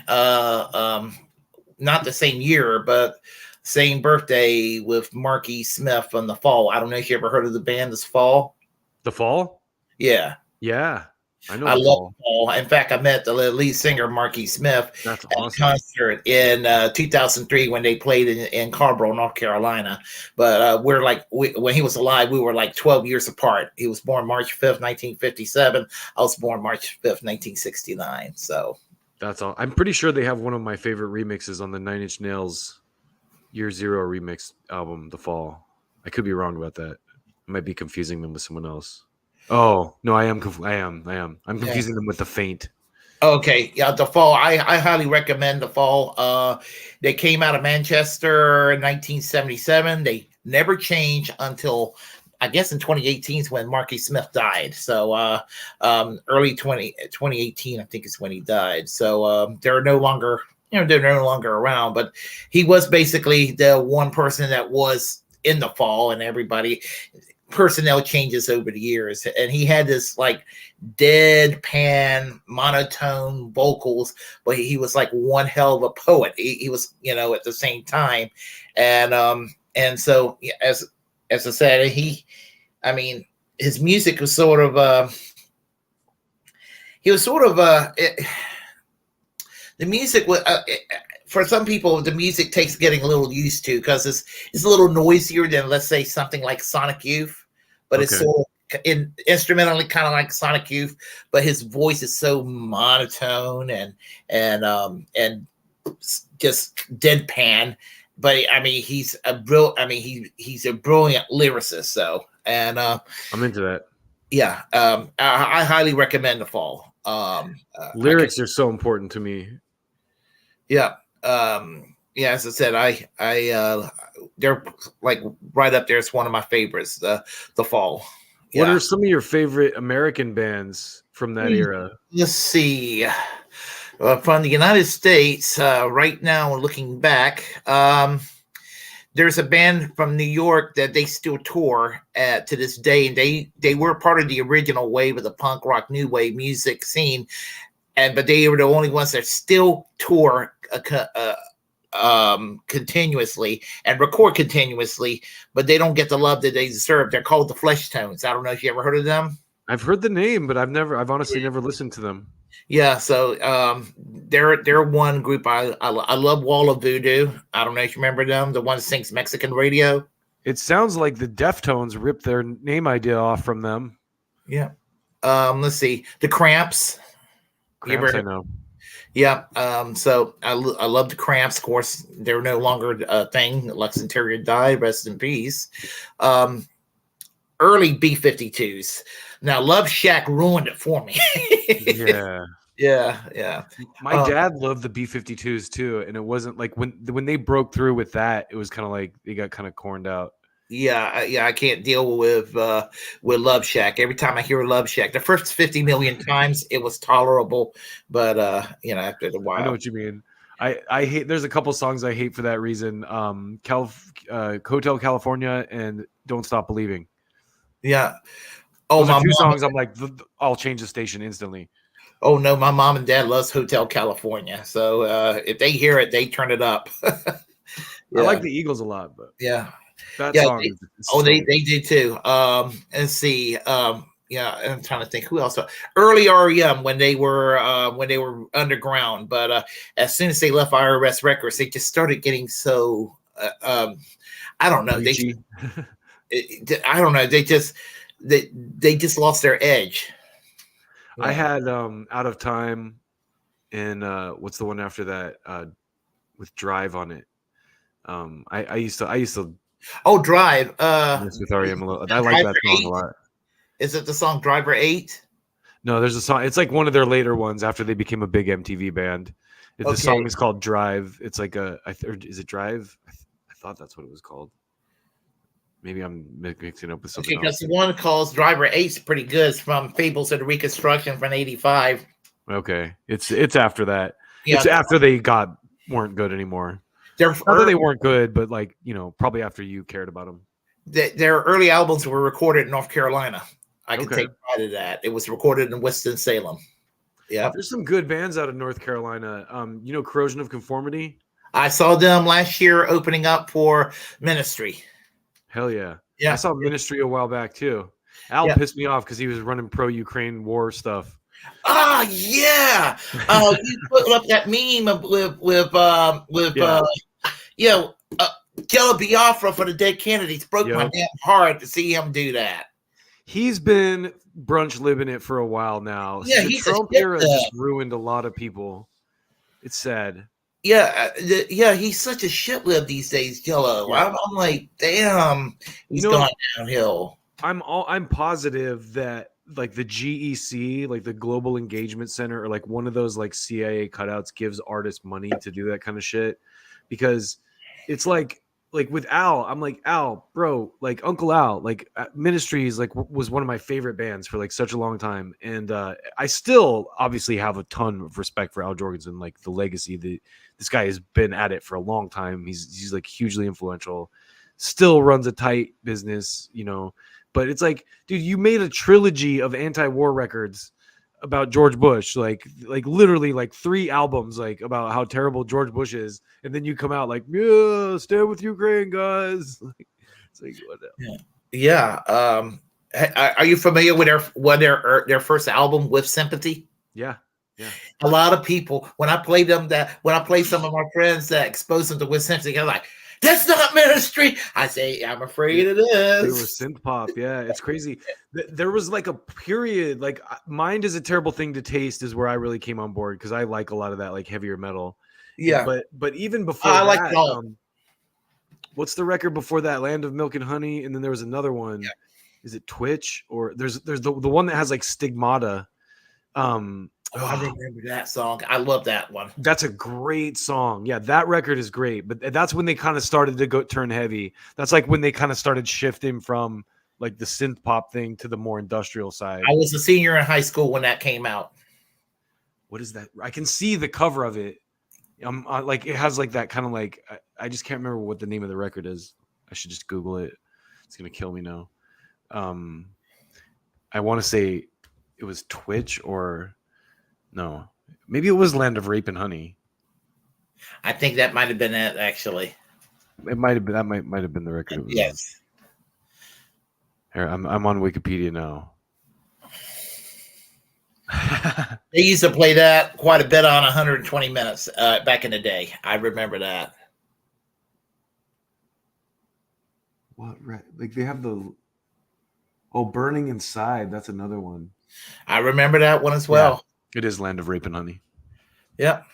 Not the same year, but same birthday with Marky Smith from the Fall. I don't know if you ever heard of the band this Fall. The Fall? Yeah. Yeah. I know I The love Fall. Paul. In fact, I met the lead singer, Marky Smith, That's at a awesome. concert in 2003 when they played in Carborough, North Carolina. But when he was alive, we were like 12 years apart. He was born March 5th, 1957. I was born March 5th, 1969. So That's all. I'm pretty sure they have one of my favorite remixes on the Nine Inch Nails Year Zero remix album, The Fall. I could be wrong about that. I might be confusing them with someone else. Oh no, I am. I am. I'm yeah. confusing them with The Faint. Okay, yeah, the Fall. I highly recommend the Fall. They came out of Manchester in 1977. They never changed until I guess in 2018 is when Marky Smith died. So early 2018, I think is when he died. So they're no longer, they're no longer around. But he was basically the one person that was in the Fall, and everybody personnel changes over the years, and he had this like deadpan monotone vocals, but he was like one hell of a poet. He was, at the same time, and so yeah, as I said, his music was sort of he was sort of the music was for some people, the music takes getting a little used to because it's a little noisier than, let's say, something like Sonic Youth, but it's Okay. sort of instrumentally kind of like Sonic Youth, but his voice is so monotone and just deadpan. But he's a he's a brilliant lyricist. So I'm into that. yeah, I highly recommend The Fall. Lyrics are so important to me. Yeah. Yeah, as I said, they're like right up there. It's one of my favorites, the Fall. What Yeah. are some of your favorite American bands from that era? Let's see. From the United States, right now, looking back, there's a band from New York that they still tour to this day, and they were part of the original wave of the punk rock new wave music scene, but they were the only ones that still tour continuously and record continuously, but they don't get the love that they deserve. They're called the Flesh Tones. I don't know if you ever heard of them. I've heard the name, but I've honestly never listened to them. Yeah, so they're one group. I love Wall of Voodoo. I don't know if you remember them, the one that sings Mexican radio. It sounds like the Deftones ripped their name idea off from them. Yeah. Let's see, the Cramps. Cramps, I know. Yeah. So I love the Cramps. Of course, they're no longer a thing. Lex Interior died. Rest in peace. Early B-52s. Now, Love Shack ruined it for me. Yeah. Yeah. My dad loved the B-52s too, and it wasn't like when they broke through with that, it was kind of like they got kind of corned out. Yeah, I can't deal with Love Shack. Every time I hear Love Shack, the first 50 million times it was tolerable, but after the while, I know what you mean. I hate. There's a couple songs I hate for that reason. Hotel California and Don't Stop Believing. Yeah. Oh, those are two songs. I'm like, I'll change the station instantly. Oh no, my mom and dad loves Hotel California, so if they hear it, they turn it up. Yeah. I like the Eagles a lot, but yeah. That song. They do too. Let's see. I'm trying to think who else. Early REM when they were underground, but as soon as they left IRS Records, they just started getting so. I don't know. I don't know. They just lost their edge. Yeah. I had Out of Time, and what's the one after that with Drive on it. I used to. Oh, Drive. With REM a little. I like that song a lot. Is it the song Driver 8? No, there's a song. It's like one of their later ones after they became a big MTV band. The song is called Drive. It's like is it Drive? I thought that's what it was called. Maybe I'm mixing up with Okay, something because else. the one calls Driver 8's pretty good. It's from Fables of the Reconstruction from '85. Okay, it's after that. Yeah, It's after they weren't good anymore. their Not that they weren't good, but like, probably after you cared about them. their early albums were recorded in North Carolina. I can Okay. take pride of that. It was recorded in Winston-Salem. Yeah, There's some good bands out of North Carolina. Corrosion of Conformity. I saw them last year opening up for Ministry. Hell yeah. Yeah, I saw Ministry a while back too. Al Yeah. pissed me off because he was running pro-Ukraine war stuff. Ah, yeah. You put up that meme with Yellow Biafra for the dead Kennedys. Broke my Yep. damn heart to see him do that. He's been brunch living it for a while now. Yeah, The he's a Trump shit era lib. just ruined a lot of people. It's sad. Yeah, he's such a shit lib these days, Yellow. Yeah. I'm like, damn, he's gone downhill. I'm positive that like the GEC, like the Global Engagement Center, or like one of those like CIA cutouts gives artists money to do that kind of shit, because it's like with Al, I'm like, Al, bro, like Uncle Al, like Ministries, like was one of my favorite bands for like such a long time, and I still obviously have a ton of respect for Al Jorgensen, like the legacy. This guy has been at it for a long time. He's like hugely influential, still runs a tight business, But it's like, dude, you made a trilogy of anti-war records about George Bush, like literally like 3 albums, like about how terrible George Bush is, and then you come out like, yeah, stand with Ukraine, guys. It's like, what else? Yeah. Are you familiar with their first album, With Sympathy? Yeah. A lot of people, when I play some of my friends that expose them to With Sympathy, they're like, that's not Ministry. I say, I'm afraid it is. They were synth pop. Yeah, it's crazy. There was like a period, like Mind is a Terrible Thing to Taste is where I really came on board, because I like a lot of that like heavier metal. Yeah. But even before I that, like it all. What's the record before that? Land of Milk and Honey, and then there was another one. Yeah. Is it Twitch, or there's the one that has like Stigmata? I remember that song. I love that one. That's a great song. Yeah, that record is great. But that's when they kind of started to turn heavy. That's like when they kind of started shifting from like the synth pop thing to the more industrial side. I was a senior in high school when that came out. What is that? I can see the cover of it. Like it has like that kind of like, I just can't remember what the name of the record is. I should just Google it. It's gonna kill me now. I want to say it was Twitch, or no, maybe it was Land of Rape and Honey. I think that might have been it, actually. It might have been, that might have been the record. Yes. Here, I'm on Wikipedia now. They used to play that quite a bit on 120 Minutes back in the day. I remember that. What? Like they have Burning Inside. That's another one. I remember that one as well. Yeah, it is Land of Rape and Honey. Yep.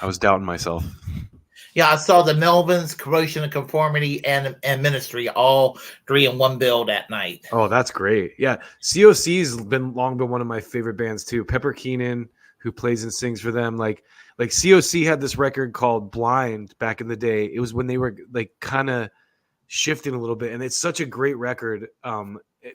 I was doubting myself. Yeah, I saw the Melvins, Corrosion of Conformity, and Ministry, all 3 in one bill that night. Oh, that's great. Yeah, COC's long been one of my favorite bands too. Pepper Keenan, who plays and sings for them, like COC had this record called Blind back in the day. It was when they were like kind of shifting a little bit, and it's such a great record.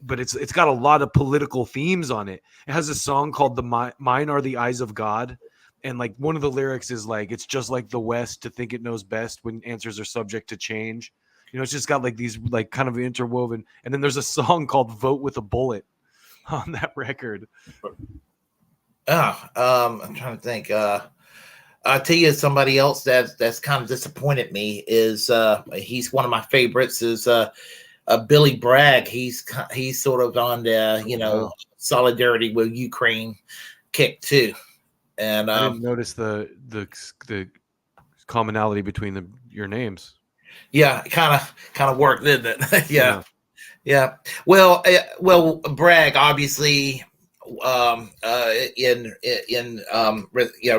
But it's got a lot of political themes on it. It has a song called Mine Are the Eyes of God. And like one of the lyrics is like, it's just like the West to think it knows best when answers are subject to change. It's just got like these like kind of interwoven. And then there's a song called Vote with a Bullet on that record. I'm trying to think. I'll tell you somebody else that's kind of disappointed me is he's one of my favorites is Willy Bragg. He's sort of on the solidarity with Ukraine kick too. And I didn't notice the commonality between your names. Yeah, kind of worked, didn't it? Yeah. Well, Bragg obviously, in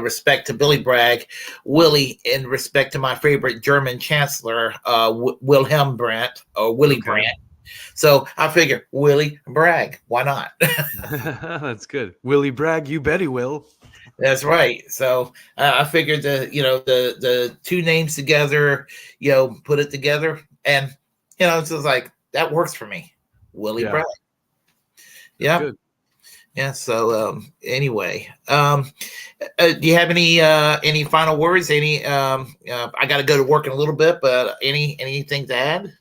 respect to Willy Bragg, Willy in respect to my favorite German Chancellor, Wilhelm Brandt or Willy Brandt. So I figure Willy Bragg, why not? That's good. Willy Bragg, you bet he will. That's right. So I figured the 2 names together, put it together, and it's just like that works for me. Willy Yeah. Bragg. Yeah. Good. Yeah. So anyway, do you have any final words? Any I got to go to work in a little bit, but anything to add?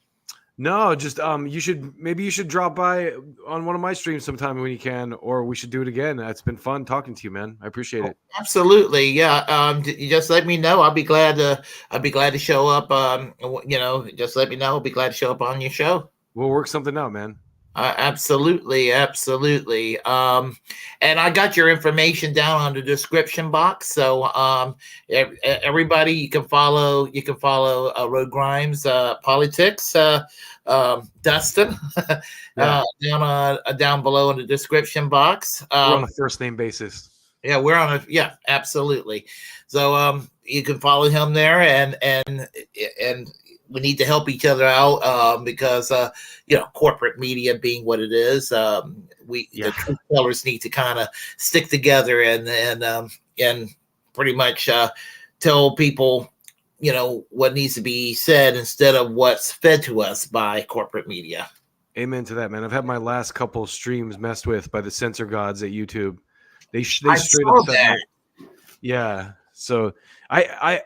No, just you should drop by on one of my streams sometime when you can, or we should do it again. It's been fun talking to you, man. I appreciate it. Absolutely, yeah. You just let me know. I'll be glad to show up. Just let me know. I'll be glad to show up on your show. We'll work something out, man. Absolutely. And I got your information down on the description box. So everybody, you can follow Roadgrimes PolyTicks. Dustin, down below in the description box. We're on a first name basis. Yeah, absolutely. So you can follow him there, and we need to help each other out because corporate media being what it is, the truth tellers need to kind of stick together and pretty much tell people what needs to be said instead of what's fed to us by corporate media. Amen to that, man. I've had my last couple streams messed with by the censor gods at YouTube. They straight up said, yeah. So I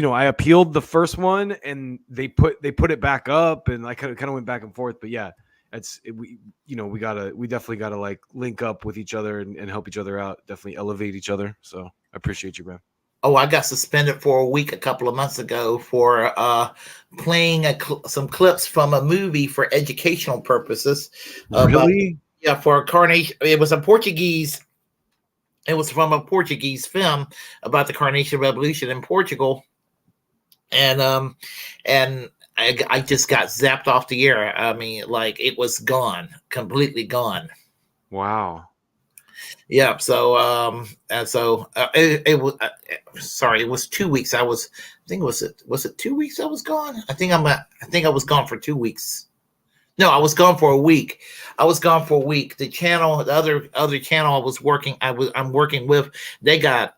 appealed the first one, and they put it back up, and I kind of went back and forth. But yeah, we definitely gotta like link up with each other and help each other out. Definitely elevate each other. So I appreciate you, man. Oh, I got suspended for a week a couple of months ago for playing some clips from a movie for educational purposes. Really? For a coronation. It was Portuguese. It was from a Portuguese film about the Coronation Revolution in Portugal, and I just got zapped off the air. I mean, like it was gone, completely gone. Wow. Yeah. So it was. Sorry, it was 2 weeks. I think was it 2 weeks I was gone? I think I was gone for 2 weeks. No, I was gone for a week. The channel, the other channel I'm working with, they got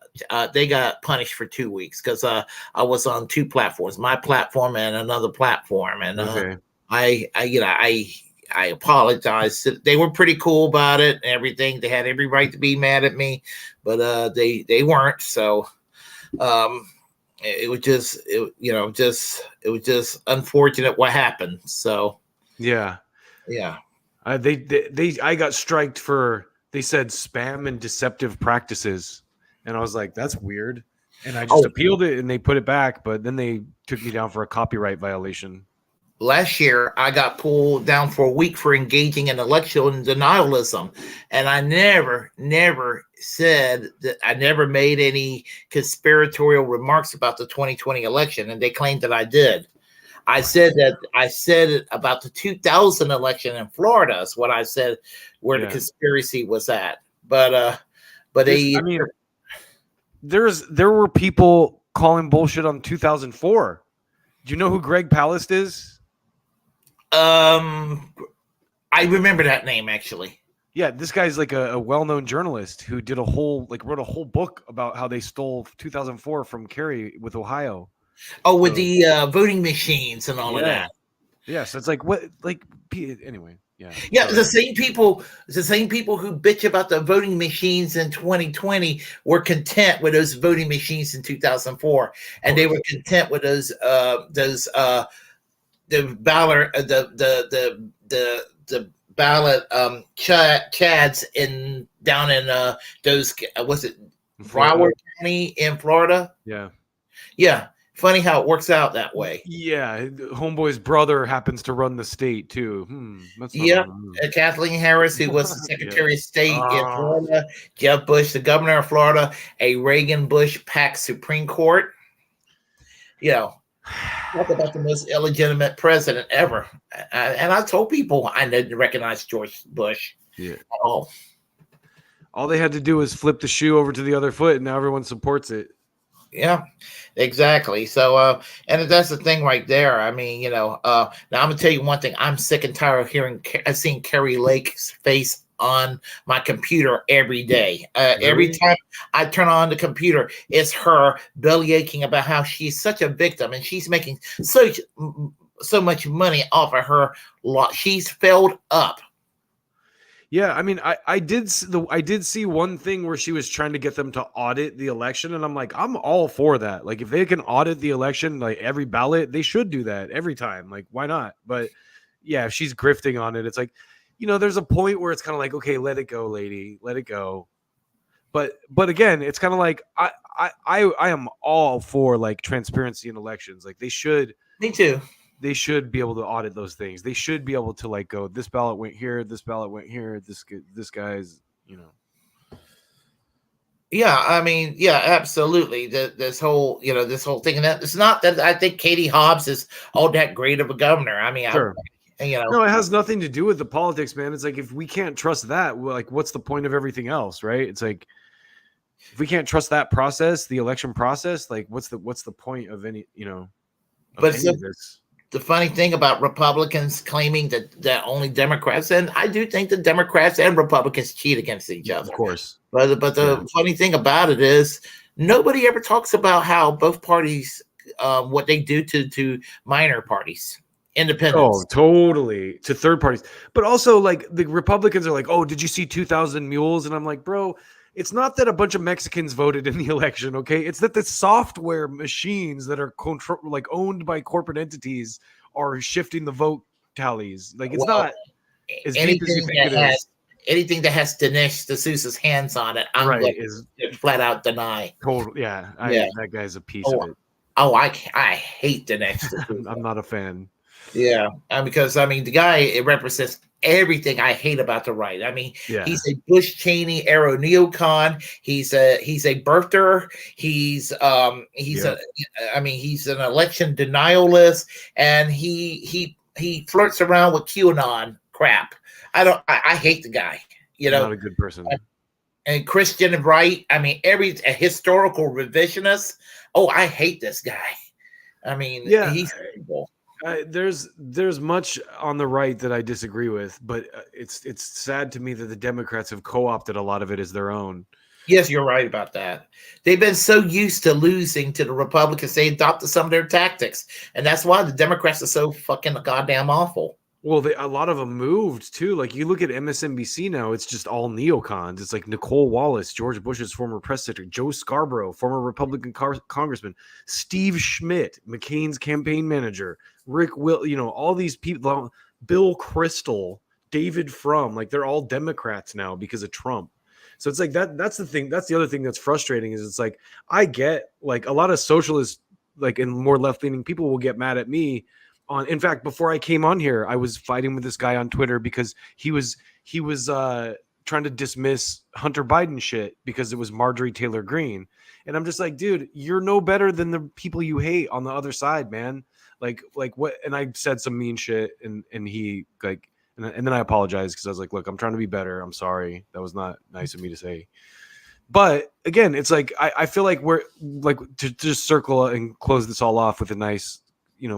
punished for 2 weeks because I was on two platforms, my platform and another platform, and okay. I apologize. They were pretty cool about it and everything. They had every right to be mad at me, but they weren't. So it was just unfortunate what happened. So. Yeah. I got striked for, they said spam and deceptive practices, and I was like, that's weird, and I just appealed it, and they put it back, but then they took me down for a copyright violation. Last year, I got pulled down for a week for engaging in election denialism, and I never said that. I never made any conspiratorial remarks about the 2020 election, and they claimed that I did. I said it about the 2000 election in Florida is what I said, where the conspiracy was at. But there were people calling bullshit on 2004. Do you know who Greg Palast is? I remember that name actually. Yeah, this guy's like a well-known journalist who did wrote a whole book about how they stole 2004 from Kerry with Ohio. Oh, with the voting machines and all of that. Yeah, so it's like what, like anyway. Yeah. Yeah, the same people who bitch about the voting machines in 2020 were content with those voting machines in 2004, and they were content with the ballot chads down in those, was it Broward County in Florida? Yeah. Funny how it works out that way. Yeah, homeboy's brother happens to run the state too. Kathleen Harris, who was the Secretary of State in Florida, Jeb Bush, the governor of Florida, a Reagan-Bush-packed Supreme Court. Talk about the most illegitimate president ever. And I told people I didn't recognize George Bush at all. All they had to do was flip the shoe over to the other foot, and now everyone supports it. Yeah, exactly. So, and that's the thing right there. I mean, now I'm gonna tell you one thing. I'm sick and tired of seeing Carrie Lake's face on my computer every day. Every time I turn on the computer, it's her belly aching about how she's such a victim and she's making such so much money off of her lot. She's filled up. Yeah, I mean, I did see one thing where she was trying to get them to audit the election, and I'm like, I'm all for that. Like, if they can audit the election, like every ballot, they should do that every time. Like, why not? But yeah, if she's grifting on it, it's like, there's a point where it's kind of like, okay, let it go, lady, let it go. But again, it's kind of like I am all for like transparency in elections. Like they should. Me too. They should be able to audit those things. They should be able to like go, this ballot went here, this ballot went here, this guy's, Yeah, I mean, yeah, absolutely. This whole thing, and that it's not that I think Katie Hobbs is all that great of a governor. I mean, sure. No, it has nothing to do with the politics, man. It's like, if we can't trust that, well, like, what's the point of everything else, right? It's like, if we can't trust that process, the election process, like, what's the point of any, but any of this? The funny thing about Republicans claiming that only Democrats, and I do think the Democrats and Republicans cheat against each other. Of course. But the funny thing about it is nobody ever talks about how both parties, what they do to minor parties, independents. Oh, totally. To third parties. But also, like, the Republicans are like, oh, did you see 2,000 mules? And I'm like, bro, it's not that a bunch of Mexicans voted in the election, okay? It's that the software machines that are owned by corporate entities are shifting the vote tallies. Like, it's not as deep as you think it is. Anything that has Dinesh D'Souza's hands on it, I'm going to flat out deny. Totally, yeah. That guy's a piece of it. Oh, I hate Dinesh D'Souza. I'm not a fan. Yeah, because the guy, it represents everything I hate about the right. I mean, he's a Bush Cheney era neocon. He's a birther. He's an election denialist, and he flirts around with QAnon crap. I hate the guy. Not a good person. And Christian right. I mean, a historical revisionist. Oh, I hate this guy. I mean, he's terrible. There's much on the right that I disagree with, but it's sad to me that the Democrats have co-opted a lot of it as their own. Yes, you're right about that. They've been so used to losing to the Republicans, they adopted some of their tactics, and that's why the Democrats are so fucking goddamn awful. Well, a lot of them moved too. Like, you look at MSNBC now, it's just all neocons. It's like Nicole Wallace, George Bush's former press secretary, Joe Scarborough, former Republican congressman, Steve Schmidt, McCain's campaign manager, Rick all these people, Bill Kristol, David Frum, like, they're all Democrats now because of Trump. So it's like that's the thing. That's the other thing that's frustrating, is it's like, I get, like, a lot of socialists, like, and more left-leaning people will get mad at me. In fact, before I came on here, I was fighting with this guy on Twitter because he was trying to dismiss Hunter Biden shit because it was Marjorie Taylor Greene. And I'm just like, dude, you're no better than the people you hate on the other side, man. Like what? And I said some mean shit, and he like, and then I apologized because I was like, look, I'm trying to be better. I'm sorry. That was not nice of me to say. But again, it's like, I feel like we're like, to just circle and close this all off with a nice,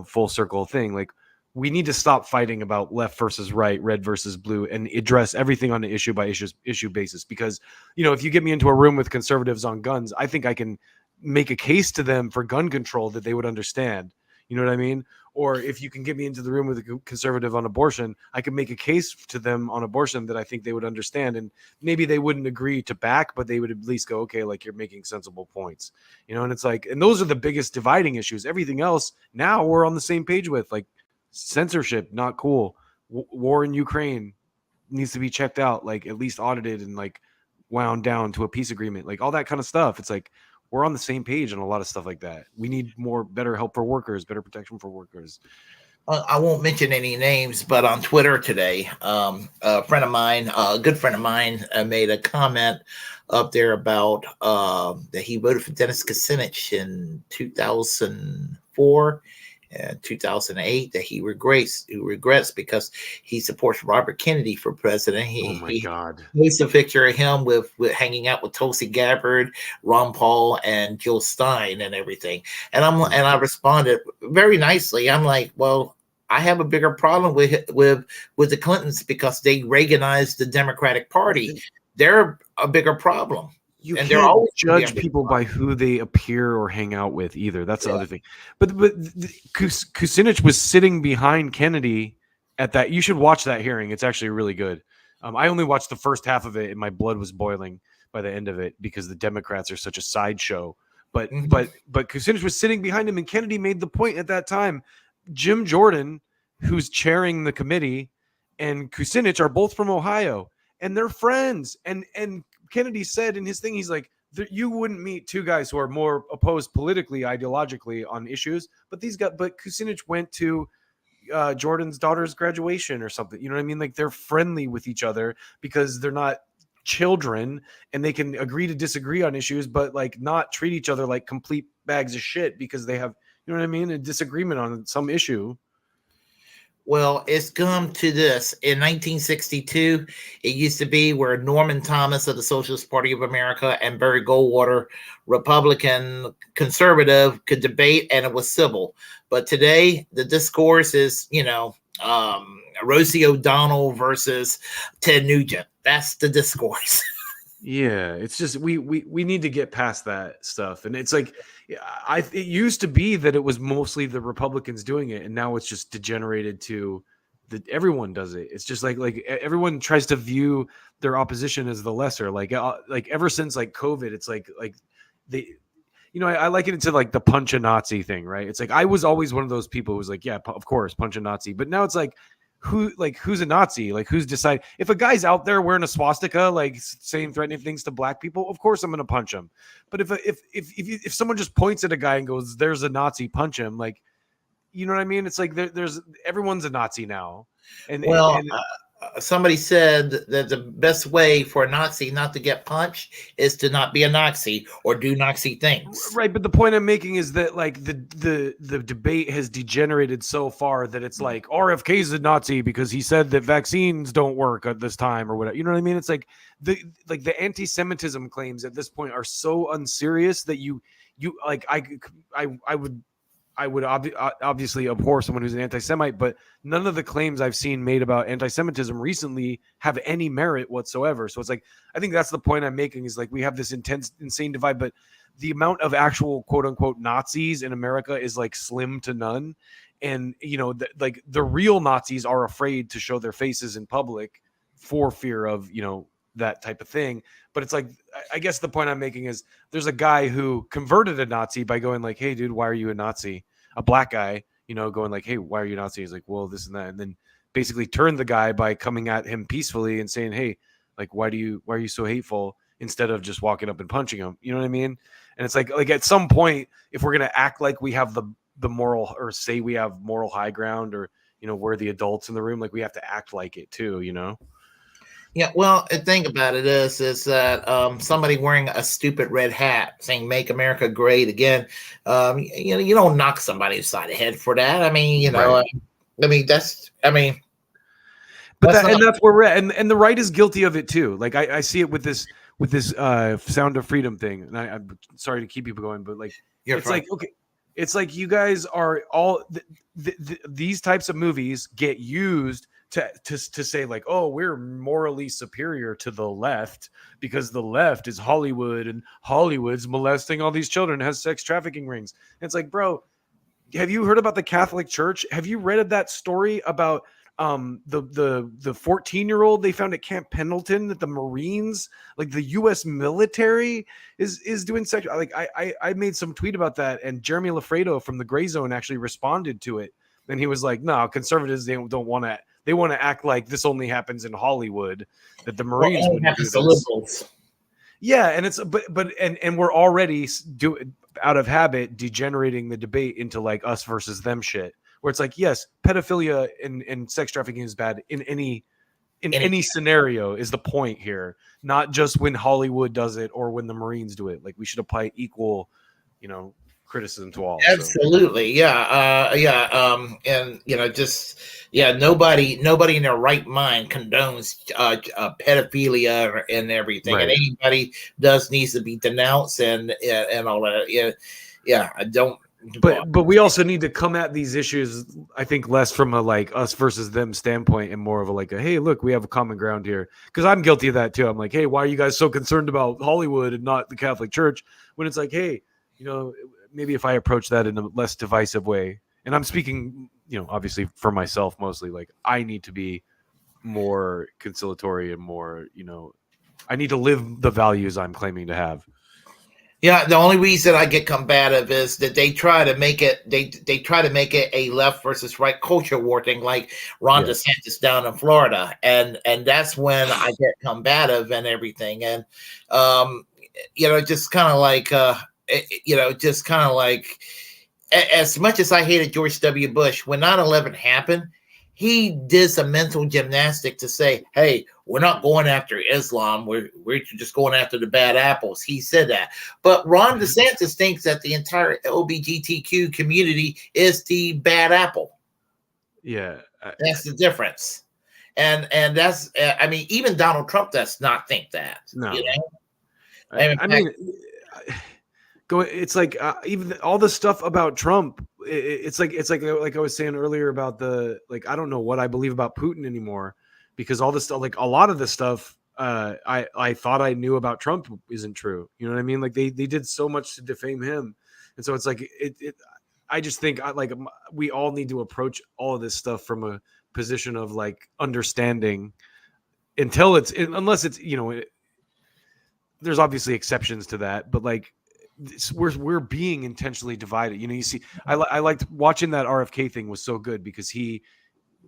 full circle thing. Like, we need to stop fighting about left versus right, red versus blue, and address everything on an issue by issue basis. Because, if you get me into a room with conservatives on guns, I think I can make a case to them for gun control that they would understand. You know what I mean? Or if you can get me into the room with a conservative on abortion, I can make a case to them on abortion that I think they would understand. And maybe they wouldn't agree to back, but they would at least go, okay, like, you're making sensible points, and it's like, and those are the biggest dividing issues. Everything else now we're on the same page with, like, censorship, not cool. War in Ukraine needs to be checked out, like, at least audited and, like, wound down to a peace agreement, like, all that kind of stuff. It's like, we're on the same page on a lot of stuff like that. We need better help for workers, better protection for workers. I won't mention any names, but on Twitter today, a friend of mine, a good friend of mine, made a comment up there about that he voted for Dennis Kucinich in 2004 and 2008, that he regrets because he supports Robert Kennedy for president. God! He's a picture of him with hanging out with Tulsi Gabbard, Ron Paul, and Jill Stein, and everything. And I responded very nicely. I'm like, well, I have a bigger problem with the Clintons because they Reaganized the Democratic Party. They're a bigger problem. you and they're can't always judge people by who they appear or hang out with either. That's the other thing. But Kucinich was sitting behind Kennedy at that. You should watch that hearing. It's actually really good. I only watched the first half of it, and my blood was boiling by the end of it because the Democrats are such a sideshow. But Kucinich was sitting behind him, and Kennedy made the point at that time. Jim Jordan, who's chairing the committee, and Kucinich are both from Ohio, and they're friends. And Kennedy said in his thing, he's like, you wouldn't meet two guys who are more opposed politically, ideologically on issues, but Kucinich went to Jordan's daughter's graduation or something. You know what I mean? Like, they're friendly with each other because they're not children, and they can agree to disagree on issues, but like not treat each other like complete bags of shit because they have, you know what I mean, a disagreement on some issue. Well, it's come to this. In 1962, it used to be where Norman Thomas of the Socialist Party of America and Barry Goldwater, Republican conservative, could debate, and it was civil. But today, the discourse is, Rosie O'Donnell versus Ted Nugent. That's the discourse. Yeah, it's just we need to get past that stuff. And it's like, it used to be that it was mostly the Republicans doing it, and now it's just degenerated to that everyone does it. It's just like everyone tries to view their opposition as the lesser. Like ever since like COVID, it's like they, I liken it to like the punch a Nazi thing, right? It's like I was always one of those people who was like, yeah, of course, punch a Nazi. But now it's like, who's a Nazi? Like, who's decided? If a guy's out there wearing a swastika, like saying threatening things to black people, of course I'm gonna punch him. But if someone just points at a guy and goes, "There's a Nazi," punch him. Like, you know what I mean? It's like there's everyone's a Nazi now. And somebody said that the best way for a Nazi not to get punched is to not be a Nazi or do Nazi things. Right, but the point I'm making is that like the debate has degenerated so far that it's like RFK's a Nazi because he said that vaccines don't work at this time or whatever. You know what I mean? It's like the anti-Semitism claims at this point are so unserious that you like I would obviously abhor someone who's an anti-Semite, but none of the claims I've seen made about anti-Semitism recently have any merit whatsoever. So it's like, I think that's the point I'm making is like, we have this insane divide, but the amount of actual quote unquote Nazis in America is like slim to none. And, like the real Nazis are afraid to show their faces in public for fear of, that type of thing. But it's like, I guess the point I'm making is there's a guy who converted a Nazi by going like, hey dude, why are you a Nazi? A black guy, going like, hey, why are you Nazi? He's like, well, this and that. And then basically turned the guy by coming at him peacefully and saying, hey, like, why are you so hateful, instead of just walking up and punching him? You know what I mean? And it's like at some point, if we're going to act like we have the moral, or say we have moral high ground, or, we're the adults in the room, like we have to act like it too, Yeah, well, the thing about it is that somebody wearing a stupid red hat saying "Make America Great Again," you don't knock somebody upside the head for that. I mean, right. that's that's where we're at, and the right is guilty of it too. Like I see it with this Sound of Freedom thing, and I'm sorry to keep people going, but like it's fine. Like, okay, it's like you guys are all these types of movies get used to say like, oh, we're morally superior to the left because the left is Hollywood and Hollywood's molesting all these children, has sex trafficking rings. And it's like, bro, have you heard about the Catholic Church? Have you read that story about the 14-year-old they found at Camp Pendleton that the Marines, like the U.S. military, is doing sex? Like I made some tweet about that, and Jeremy Lafredo from the Gray Zone actually responded to it, and he was like, no, conservatives, they don't want to. They want to act like this only happens in Hollywood, that the Marines wouldn't do this. Liberals. Yeah, and it's but we're already out of habit degenerating the debate into like us versus them shit, where it's like, yes, pedophilia and sex trafficking is bad in any scenario is the point here, not just when Hollywood does it or when the Marines do it. Like, we should apply equal, criticism to all. Absolutely. So. And nobody in their right mind condones pedophilia and everything. Right. And anybody needs to be denounced and all that. I don't But we also need to come at these issues, I think, less from a like us versus them standpoint and more of a like a, hey, look, we have a common ground here. Because I'm guilty of that too. I'm like, hey, why are you guys so concerned about Hollywood and not the Catholic Church? When it's like, hey, maybe if I approach that in a less divisive way, and I'm speaking, obviously for myself mostly, like I need to be more conciliatory and more, I need to live the values I'm claiming to have. Yeah, the only reason I get combative is that they try to make it they try to make it a left versus right culture war thing, like Ron DeSantis down in Florida, and that's when I get combative and everything, and just kind of like as much as I hated George W. Bush when 9/11 happened, he did some mental gymnastic to say, hey, we're not going after Islam. We're just going after the bad apples. He said that. But Ron DeSantis thinks that the entire LGBTQ community is the bad apple. Yeah. That's the difference. And that's, even Donald Trump does not think that. No. It's like even all the stuff about Trump. It's like I was saying earlier about I don't know what I believe about Putin anymore, because all this stuff, like a lot of the stuff I thought I knew about Trump isn't true. You know what I mean? Like they did so much to defame him, and so it's like I just think we all need to approach all of this stuff from a position of like understanding unless it's there's obviously exceptions to that, but like. We're being intentionally divided. You see, I liked watching that RFK thing was so good because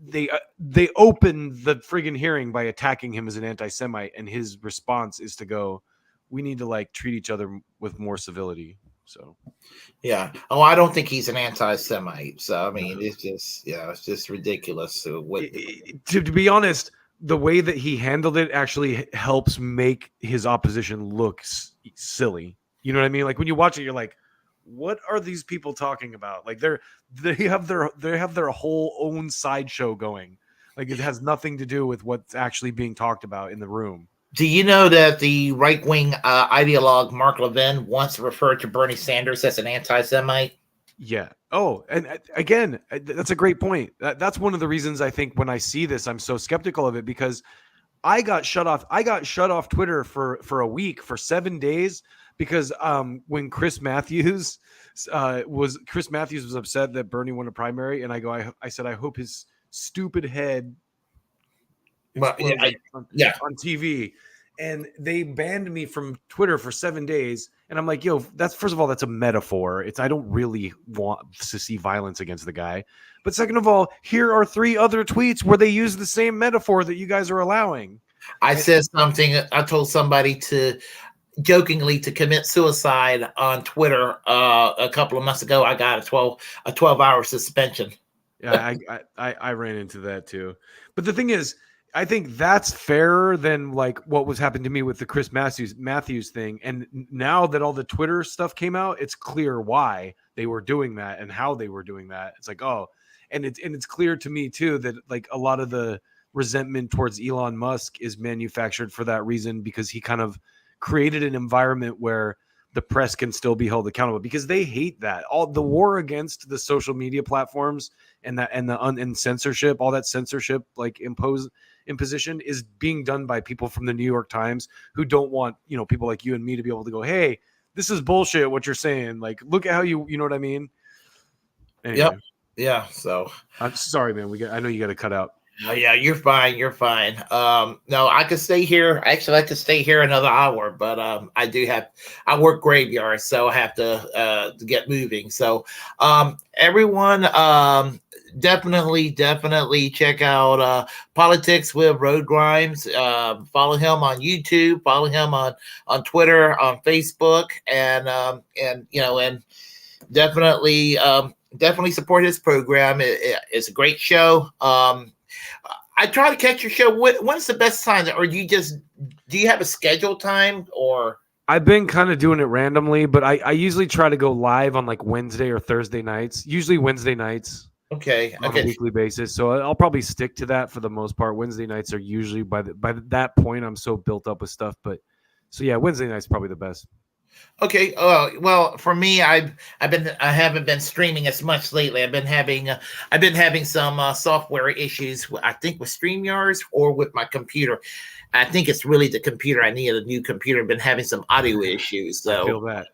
they opened the friggin' hearing by attacking him as an anti-Semite, and his response is to go, we need to like treat each other with more civility. So yeah. Oh, I don't think he's an anti-Semite. So I mean, it's just ridiculous. So to be honest, the way that he handled it actually helps make his opposition look silly. You know what I mean? Like when you watch it, you're like, what are these people talking about? Like they have their whole own sideshow going. Like it has nothing to do with what's actually being talked about in the room. Do you know that the right-wing ideologue Mark Levin once referred to Bernie Sanders as an anti-Semite? Yeah. Oh, and again, that's a great point. That's one of the reasons I think when I see this, I'm so skeptical of it, because I got shut off Twitter for a week, for 7 days. Because when Chris Matthews was upset that Bernie won a primary, and I said I hope his stupid head explodes on TV, and they banned me from Twitter for 7 days. And I'm like, yo, that's first of all, that's a metaphor. I don't really want to see violence against the guy. But second of all, here are 3 other tweets where they use the same metaphor that you guys are allowing. I said something. I told somebody jokingly to commit suicide on Twitter a couple of months ago. I got a 12-hour suspension. Yeah, I ran into that too. But the thing is, I think that's fairer than like what was happening to me with the Chris Matthews thing. And now that all the Twitter stuff came out, it's clear why they were doing that and how they were doing that. It's like, oh, and it's clear to me too that like a lot of the resentment towards Elon Musk is manufactured for that reason, because he kind of created an environment where the press can still be held accountable, because they hate that. All the war against the social media platforms and censorship, all that censorship like imposition is being done by people from the New York Times who don't want, people like you and me to be able to go, hey, this is bullshit what you're saying. Like, look at how you know what I mean? Anyway. Yep. Yeah. So I'm sorry, man. I know you got to cut out. Oh yeah, you're fine. You're fine. No, I could stay here. Actually, I could stay here another hour, but I work graveyard, so I have to get moving. So, everyone, definitely check out Politics with Roadgrimes. Follow him on YouTube. Follow him on Twitter, on Facebook, and definitely support his program. It's a great show. I try to catch your show. When's the best time? Or do you have a scheduled time? Or I've been kind of doing it randomly, but I usually try to go live on like Wednesday or Thursday nights. Usually Wednesday nights. Okay. On a weekly basis. So I'll probably stick to that for the most part. Wednesday nights are usually by that point I'm so built up with stuff. But so yeah, Wednesday night's probably the best. Okay. Well, for me, I haven't been streaming as much lately. I've been having some software issues. I think with StreamYards or with my computer. I think it's really the computer. I need a new computer. I've been having some audio issues. I feel that.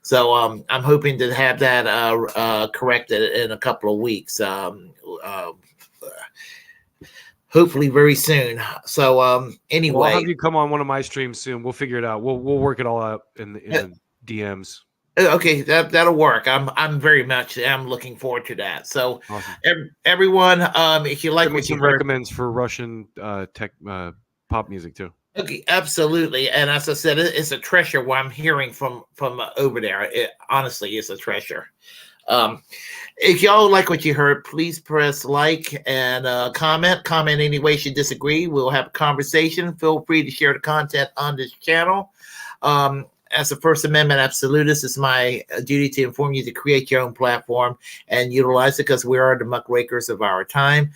So I'm hoping to have that corrected in a couple of weeks. Hopefully very soon. So anyway, well, I'll have you come on one of my streams soon. We'll figure it out. We'll work it all out in the DMs. Okay, that'll work. I'm very much I'm looking forward to that. So Awesome. Everyone, if you like Send me what you some heard, recommends for Russian tech pop music too. okay, absolutely. And as I said, it's a treasure what I'm hearing from over there. It honestly is a treasure. If y'all like what you heard, please press like and comment. Comment any ways you disagree. We'll have a conversation. Feel free to share the content on this channel. As a First Amendment absolutist, it's my duty to inform you to create your own platform and utilize it because we are the muckrakers of our time.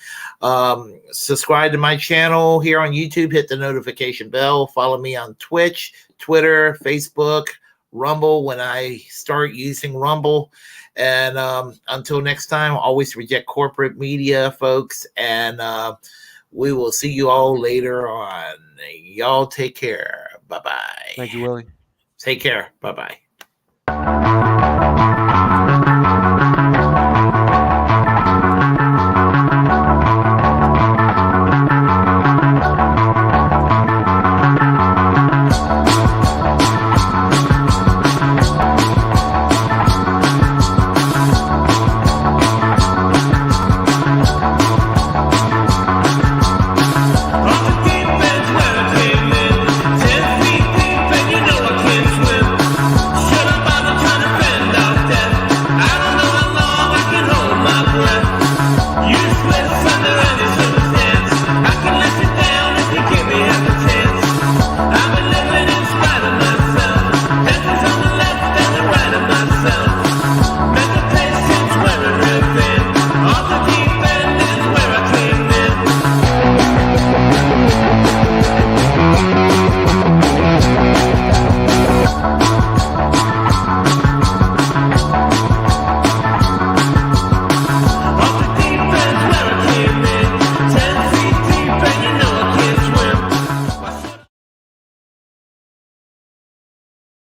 Subscribe to my channel here on YouTube. Hit the notification bell. Follow me on Twitch, Twitter, Facebook, Rumble when I start using Rumble. And until next time, always reject corporate media, folks. And we will see you all later on. Y'all take care. Bye-bye. Thank you, Willie. Take care. Bye-bye.